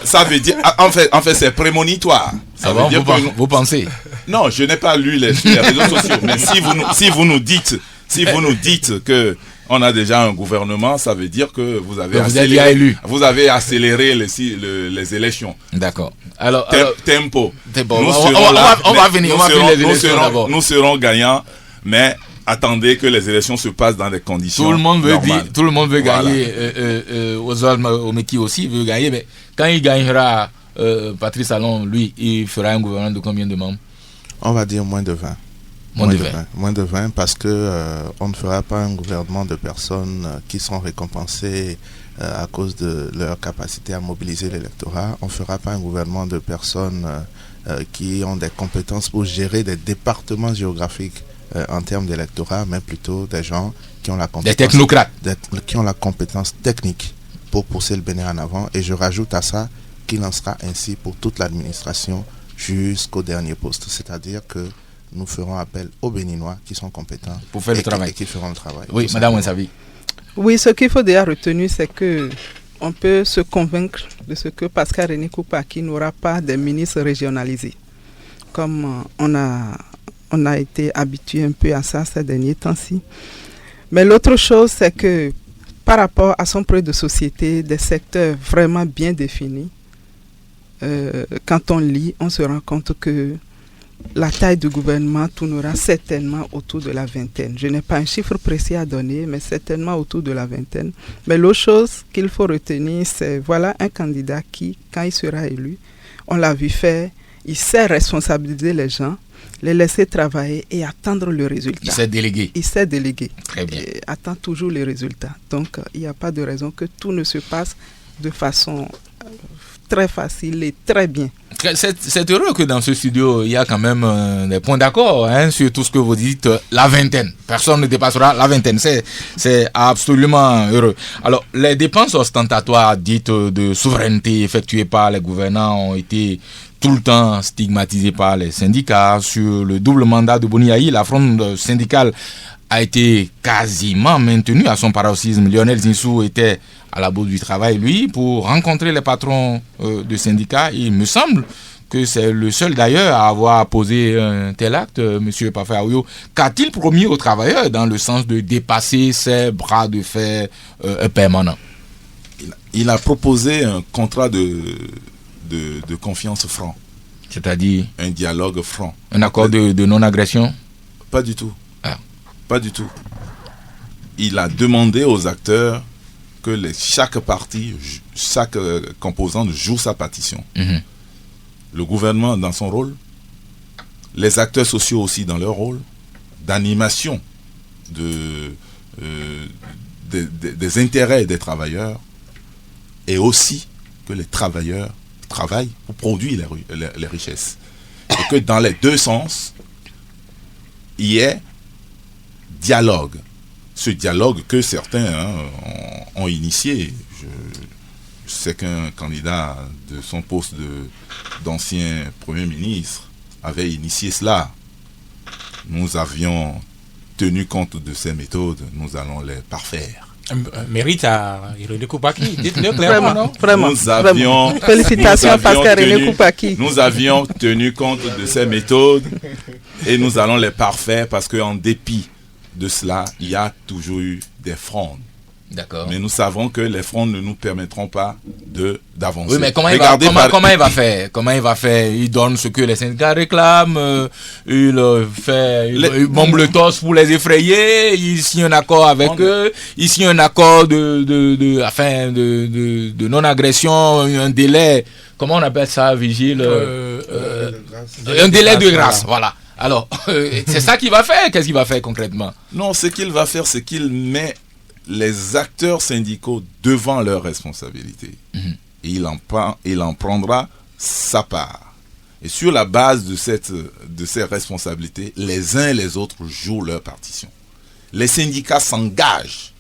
Ça veut dire, en fait c'est prémonitoire. Ça veut dire vous pensez? Non, je n'ai pas lu les réseaux sociaux, mais si vous nous dites que on a déjà un gouvernement, ça veut dire que vous avez accéléré les élections. D'accord. Alors, tempo. On va venir les élections d'abord. Nous serons gagnants, mais attendez que les élections se passent dans des conditions normales. Tout le monde veut gagner. Oswald Omeki aussi veut gagner, mais quand il gagnera, Patrice Talon, lui, il fera un gouvernement de combien de membres? On va dire moins de 20. Moins de 20 parce que on ne fera pas un gouvernement de personnes qui sont récompensées à cause de leur capacité à mobiliser l'électorat. On ne fera pas un gouvernement de personnes qui ont des compétences pour gérer des départements géographiques en termes d'électorat, mais plutôt des gens qui ont la compétence... Des technocrates. Qui ont la compétence technique pour pousser le Bénin en avant. Et je rajoute à ça qu'il en sera ainsi pour toute l'administration jusqu'au dernier poste. C'est-à-dire que nous ferons appel aux Béninois qui sont compétents pour faire le travail. Et qui feront le travail. Oui, Madame Wensavi. Oui, ce qu'il faut déjà retenir, c'est que on peut se convaincre de ce que Pascal René Koupaki n'aura pas de ministres régionalisés, comme on a été habitué un peu à ça ces derniers temps-ci. Mais l'autre chose, c'est que par rapport à son projet de société, des secteurs vraiment bien définis, quand on lit, on se rend compte que la taille du gouvernement tournera certainement autour de la vingtaine. Je n'ai pas un chiffre précis à donner, mais certainement autour de la vingtaine. Mais l'autre chose qu'il faut retenir, c'est voilà un candidat qui, quand il sera élu, on l'a vu faire, il sait responsabiliser les gens, les laisser travailler et attendre le résultat. Il s'est délégué. Très bien. Et attend toujours les résultats. Donc, il n'y a pas de raison que tout ne se passe de façon très facile et très bien. C'est heureux que dans ce studio, il y a quand même des points d'accord sur tout ce que vous dites, la vingtaine. Personne ne dépassera la vingtaine. C'est absolument heureux. Alors, les dépenses ostentatoires dites de souveraineté effectuées par les gouvernants ont été tout le temps stigmatisées par les syndicats. Sur le double mandat de Boni-Aï, la fronde syndicale a été quasiment maintenue à son paroxysme. Lionel Zinsou était à la bourse du travail, lui, pour rencontrer les patrons de syndicats. Il me semble que c'est le seul d'ailleurs à avoir posé un tel acte, M. Parfait Aouyo. Qu'a-t-il promis aux travailleurs dans le sens de dépasser ces bras de fer permanents? Il a proposé un contrat de confiance franc. C'est-à-dire un dialogue franc. Un accord de non-agression? Pas du tout. Pas du tout. Il a demandé aux acteurs que chaque partie, chaque composante joue sa partition. Le gouvernement dans son rôle, les acteurs sociaux aussi dans leur rôle, d'animation des intérêts des travailleurs, et aussi que les travailleurs travaillent pour produire les richesses. Et que dans les deux sens, il y ait dialogue. Ce dialogue que certains ont initié. Je sais qu'un candidat de son poste d'ancien Premier ministre avait initié cela. Nous avions tenu compte de ces méthodes, nous allons les parfaire. Mérite à René Koupaki, dites-le clairement, non? Vraiment. Félicitations Pascal René Koupaki. Nous avions tenu compte de ces méthodes et nous allons les parfaire parce qu'en dépit de cela, il y a toujours eu des frondes. D'accord. Mais nous savons que les frondes ne nous permettront pas d'avancer. Oui, mais comment il va faire? Il donne ce que les syndicats réclament, il bombe le torse pour les effrayer, il signe un accord avec eux, il signe un accord de non-agression, un délai, comment on appelle ça, Vigile? Un délai de grâce, voilà. Alors, c'est ça qu'il va faire. Qu'est-ce qu'il va faire concrètement? Non, ce qu'il va faire, c'est qu'il met les acteurs syndicaux devant leurs responsabilités. Et il en prendra sa part. Et sur la base de ces responsabilités, les uns et les autres jouent leur partition. Les syndicats s'engagent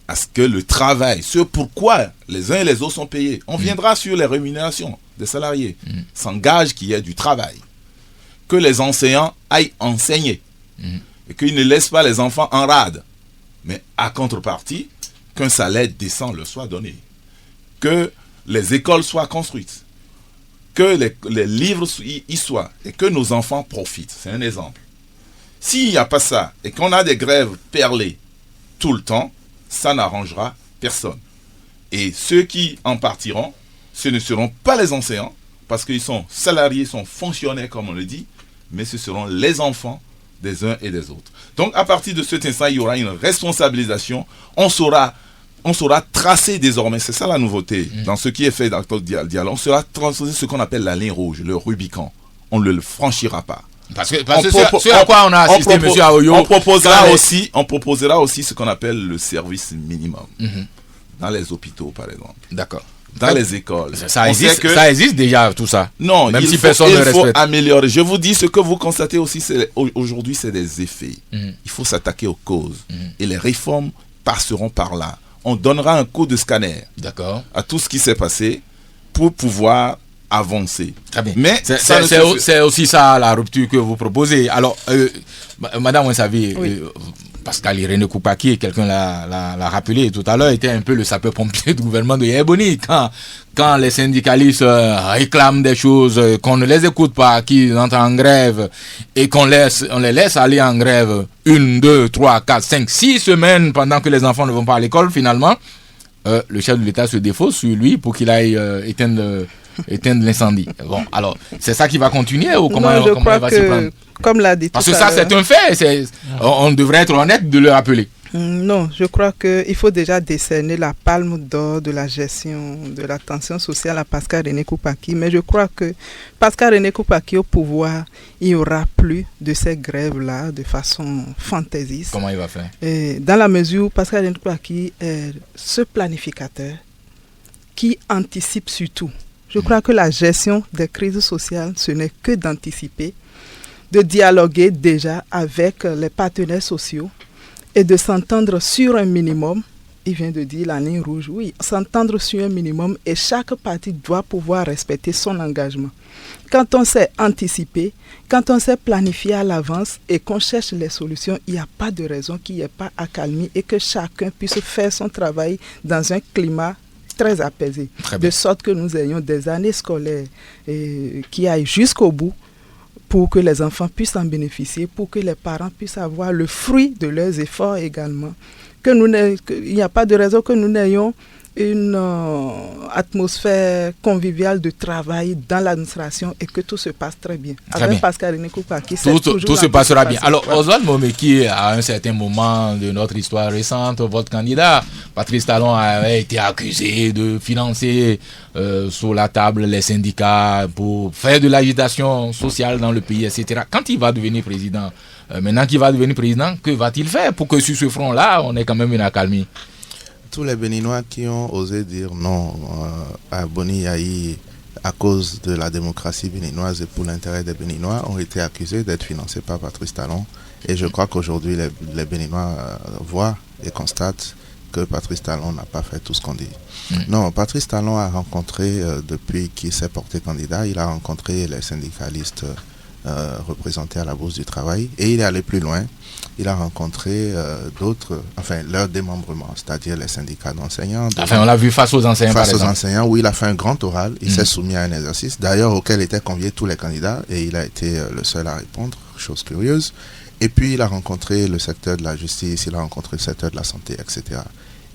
à ce que le travail, ce pourquoi les uns et les autres sont payés. On viendra sur les rémunérations. des salariés, s'engagent qu'il y ait du travail, que les enseignants aillent enseigner, et qu'ils ne laissent pas les enfants en rade, mais à contrepartie, qu'un salaire décent leur soit donné, que les écoles soient construites, que les livres y soient, et que nos enfants profitent. C'est un exemple. S'il n'y a pas ça, et qu'on a des grèves perlées tout le temps, ça n'arrangera personne. Et ceux qui en partiront, ce ne seront pas les enseignants, parce qu'ils sont salariés, sont fonctionnaires, comme on le dit, mais ce seront les enfants des uns et des autres. Donc, à partir de cet instant, il y aura une responsabilisation. On saura tracer désormais, c'est ça la nouveauté, dans ce qui est fait dans le dialogue, on saura tracer ce qu'on appelle la ligne rouge, le Rubicon. On ne le franchira pas. Parce que ce à quoi on a assisté, M. Aoyo, on proposera aussi ce qu'on appelle le service minimum. Dans les hôpitaux, par exemple. D'accord. Dans les écoles. Ça existe déjà, tout ça. Non, même il si faut, personne ne il faut respecte. améliorer. Je vous dis, ce que vous constatez aussi, aujourd'hui, c'est des effets. Il faut s'attaquer aux causes. Et les réformes passeront par là. On donnera un coup de scanner à tout ce qui s'est passé pour pouvoir avancer. Très bien. Mais c'est aussi ça la rupture que vous proposez. Alors, Madame, vous savez, oui. Pascal Irénée Koupaki, quelqu'un l'a rappelé tout à l'heure, était un peu le sapeur-pompier du gouvernement de Yaya-Boni. Quand les syndicalistes réclament des choses, qu'on ne les écoute pas, qu'ils entrent en grève et on les laisse aller en grève 1, 2, 3, 4, 5, 6 semaines pendant que les enfants ne vont pas à l'école, finalement, le chef de l'État se défausse sur lui pour qu'il aille éteindre l'incendie. Bon, alors, c'est ça qui va continuer ou comment il va s'y prendre? Comme l'a dit parce que ça, c'est un fait. On devrait être honnête de le rappeler. Non, je crois qu'il faut déjà décerner la palme d'or de la gestion de la tension sociale à Pascal René Koupaki. Mais je crois que Pascal René Koupaki au pouvoir, il n'y aura plus de ces grèves-là de façon fantaisiste. Comment il va faire? Dans la mesure où Pascal René Koupaki est ce planificateur qui anticipe surtout. Je crois que la gestion des crises sociales, ce n'est que d'anticiper, de dialoguer déjà avec les partenaires sociaux et de s'entendre sur un minimum. Il vient de dire la ligne rouge, oui, s'entendre sur un minimum et chaque partie doit pouvoir respecter son engagement. Quand on sait anticiper, quand on sait planifier à l'avance et qu'on cherche les solutions, il n'y a pas de raison qu'il n'y ait pas accalmie et que chacun puisse faire son travail dans un climat très apaisé, de sorte que nous ayons des années scolaires qui aillent jusqu'au bout pour que les enfants puissent en bénéficier, pour que les parents puissent avoir le fruit de leurs efforts également. Il n'y a pas de raison que nous n'ayons une atmosphère conviviale de travail dans l'administration et que tout se passe très bien. Avec Pascal René Koupaki, tout se passera bien. Alors, Oswald Momeki, à un certain moment de notre histoire récente, votre candidat, Patrice Talon, avait été accusé de financer sous la table les syndicats pour faire de l'agitation sociale dans le pays, etc. Quand il va devenir président, maintenant qu'il va devenir président, que va-t-il faire pour que sur ce front-là, on ait quand même une accalmie? Tous les Béninois qui ont osé dire non à Boni Yahi à cause de la démocratie béninoise et pour l'intérêt des Béninois ont été accusés d'être financés par Patrice Talon. Et je crois qu'aujourd'hui, les Béninois voient et constatent que Patrice Talon n'a pas fait tout ce qu'on dit. Non, Patrice Talon a rencontré, depuis qu'il s'est porté candidat, il a rencontré les syndicalistes représentés à la Bourse du Travail et il est allé plus loin. Il a rencontré d'autres, enfin leur démembrement, c'est-à-dire les syndicats d'enseignants. Enfin, on l'a vu face aux enseignants, par exemple. Face aux enseignants, où il a fait un grand oral. Il s'est soumis à un exercice, d'ailleurs auquel étaient conviés tous les candidats, et il a été le seul à répondre, chose curieuse. Et puis il a rencontré le secteur de la justice, il a rencontré le secteur de la santé, etc.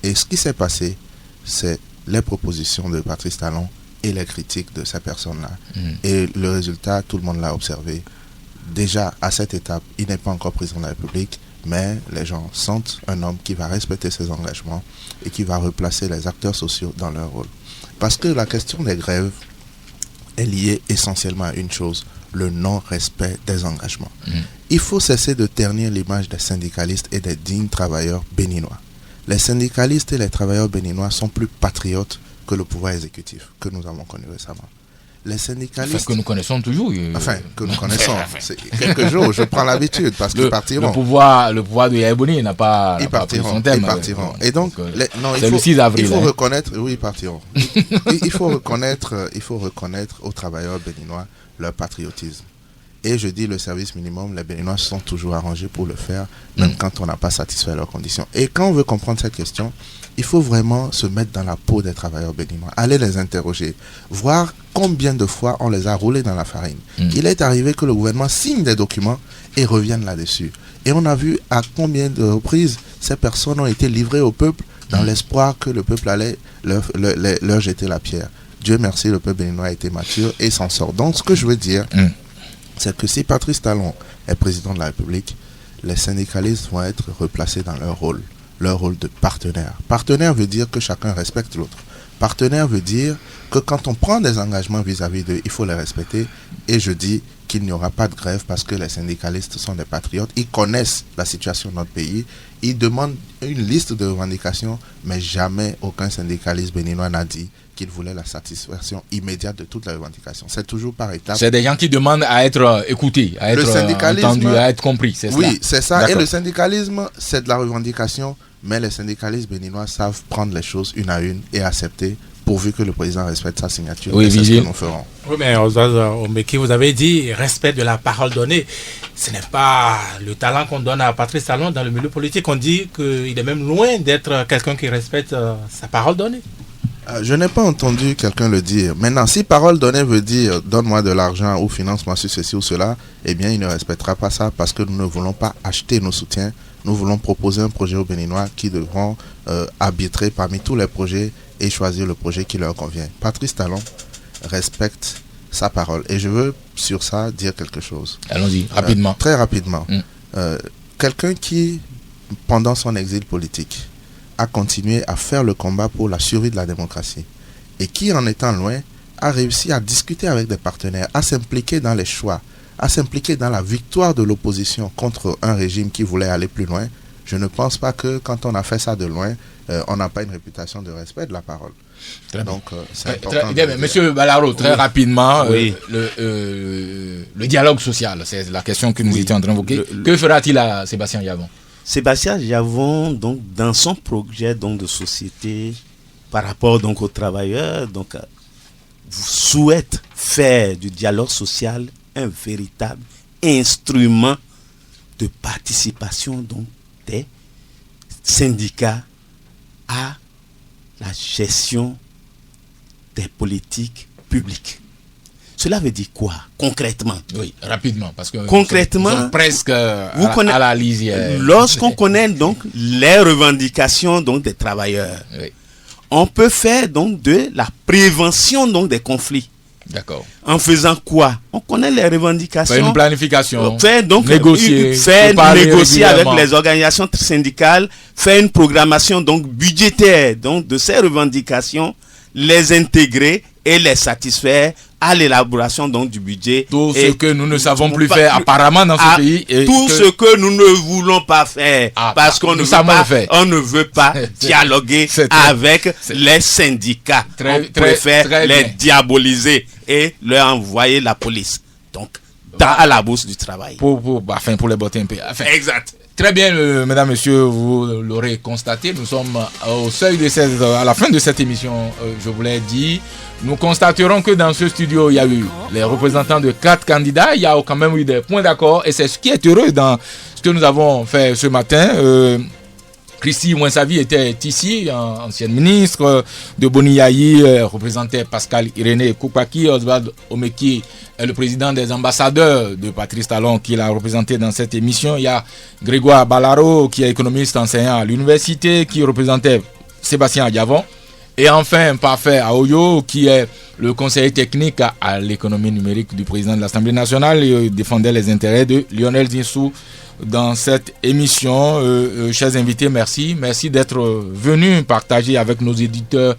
Et ce qui s'est passé, c'est les propositions de Patrice Talon et les critiques de ces personnes-là. Et le résultat, tout le monde l'a observé. Déjà, à cette étape, il n'est pas encore président de la République, mais les gens sentent un homme qui va respecter ses engagements et qui va replacer les acteurs sociaux dans leur rôle. Parce que la question des grèves est liée essentiellement à une chose, le non-respect des engagements. Il faut cesser de ternir l'image des syndicalistes et des dignes travailleurs béninois. Les syndicalistes et les travailleurs béninois sont plus patriotes que le pouvoir exécutif que nous avons connu récemment. les syndicalistes... Enfin, que nous connaissons toujours. Que nous connaissons. C'est quelques jours, je prends l'habitude, parce qu'ils partiront. Le pouvoir de Yaïbouni n'a pas pris son thème. Ils partiront. Et donc, c'est le 6 avril. Il faut reconnaître... Oui, ils partiront. il faut reconnaître aux travailleurs béninois leur patriotisme. Et je dis le service minimum, les Béninois sont toujours arrangés pour le faire, même quand on n'a pas satisfait leurs conditions. Et quand on veut comprendre cette question, il faut vraiment se mettre dans la peau des travailleurs béninois, aller les interroger, voir combien de fois on les a roulés dans la farine. Il est arrivé que le gouvernement signe des documents et revienne là-dessus. Et on a vu à combien de reprises ces personnes ont été livrées au peuple dans l'espoir que le peuple allait leur jeter la pierre. Dieu merci, le peuple béninois a été mature et s'en sort. Donc ce que je veux dire... c'est que si Patrice Talon est président de la République, les syndicalistes vont être replacés dans leur rôle de partenaire. Partenaire veut dire que chacun respecte l'autre. Partenaire veut dire que quand on prend des engagements vis-à-vis d'eux, il faut les respecter. Et je dis qu'il n'y aura pas de grève parce que les syndicalistes sont des patriotes. Ils connaissent la situation de notre pays. Ils demandent une liste de revendications, mais jamais aucun syndicaliste béninois n'a dit qu'il voulait la satisfaction immédiate de toutes les revendications. C'est toujours par étapes. C'est des gens qui demandent à être écoutés, à être entendus, à être compris. C'est oui, c'est ça. D'accord. Et le syndicalisme, c'est de la revendication, mais les syndicalistes béninois savent prendre les choses une à une et accepter, pourvu que le président respecte sa signature. Oui, c'est ce que nous ferons. Oui, mais Omeki, vous avez dit respect de la parole donnée. Ce n'est pas le talent qu'on donne à Patrice Talon dans le milieu politique. On dit qu'il est même loin d'être quelqu'un qui respecte sa parole donnée. Je n'ai pas entendu quelqu'un le dire. Maintenant, si parole donnée veut dire donne-moi de l'argent ou finance-moi sur ceci ou cela, eh bien, il ne respectera pas ça parce que nous ne voulons pas acheter nos soutiens. Nous voulons proposer un projet aux Béninois qui devront arbitrer parmi tous les projets et choisir le projet qui leur convient. Patrice Talon respecte sa parole. Et je veux sur ça dire quelque chose. Allons-y, rapidement. Très rapidement. Quelqu'un qui, pendant son exil politique, a continué à faire le combat pour la survie de la démocratie et qui, en étant loin, a réussi à discuter avec des partenaires, à s'impliquer dans les choix, à s'impliquer dans la victoire de l'opposition contre un régime qui voulait aller plus loin. Je ne pense pas que quand on a fait ça de loin, on n'a pas une réputation de respect de la parole. Donc, c'est important. Monsieur Balaro, très rapidement, oui. Le dialogue social, c'est la question que nous étions en train d'évoquer. Que fera-t-il à Sébastien Yavon? Sébastien Yavon, donc, dans son projet donc, de société par rapport donc, aux travailleurs, donc, souhaite faire du dialogue social un véritable instrument de participation donc, des syndicats à la gestion des politiques publiques. Cela veut dire quoi, concrètement? Oui, rapidement, parce que concrètement, nous sommes presque à la lisière. Lorsqu'on connaît donc les revendications donc, des travailleurs, oui. On peut faire donc de la prévention donc, des conflits. D'accord. En faisant quoi? On connaît les revendications. Faire une planification. Faire donc négocier avec les organisations syndicales, faire une programmation donc budgétaire donc de ces revendications, les intégrer et les satisfaire à l'élaboration donc du budget. Tout ce que nous ne savons plus faire apparemment dans ce pays. Et tout ce que nous ne voulons pas faire parce qu'on ne veut pas dialoguer avec les syndicats. On préfère les diaboliser et leur envoyer la police. Donc, à la bourse du travail. Pour les botter un peu. Enfin, exact. Très bien, mesdames, messieurs, vous l'aurez constaté, nous sommes au seuil de à la fin de cette émission, je vous l'ai dit. Nous constaterons que dans ce studio, il y a eu les représentants de 4 candidats, il y a quand même eu des points d'accord, et c'est ce qui est heureux dans ce que nous avons fait ce matin. Christy Mouinsavi était ici, ancienne ministre de Boniaï, représentait Pascal Irénée Koupaki. Oswald Omeki est le président des ambassadeurs de Patrice Talon qui l'a représenté dans cette émission. Il y a Grégoire Balaro qui est économiste enseignant à l'université qui représentait Sébastien Yavon. Et enfin, Parfait Aoyo qui est le conseiller technique à l'économie numérique du président de l'Assemblée nationale et défendait les intérêts de Lionel Zinsou dans cette émission. Chers invités, merci d'être venus partager avec nos éditeurs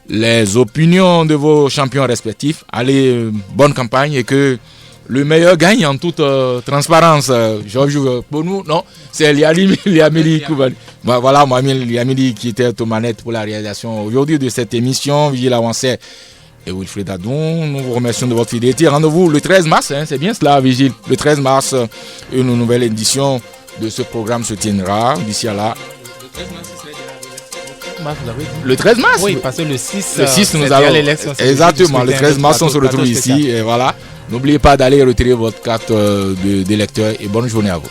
les opinions de vos champions respectifs. Allez, bonne campagne et que le meilleur gagne en toute transparence. Georges, pour nous, non, c'est Liamili Koubali. Voilà, moi, Liamili qui était aux manettes pour la réalisation aujourd'hui de cette émission. Vigile Avancé et Wilfried Adoun. Nous vous remercions de votre fidélité. Rendez-vous le 13 mars, c'est bien cela, Vigile. Le 13 mars, une nouvelle édition de ce programme se tiendra. D'ici à là. Le 13 mars. Oui, parce que le 6 nous allons l'élection. Exactement, le 13 mars, on se retrouve ici. Et voilà. N'oubliez pas d'aller retirer votre carte d'électeur et bonne journée à vous.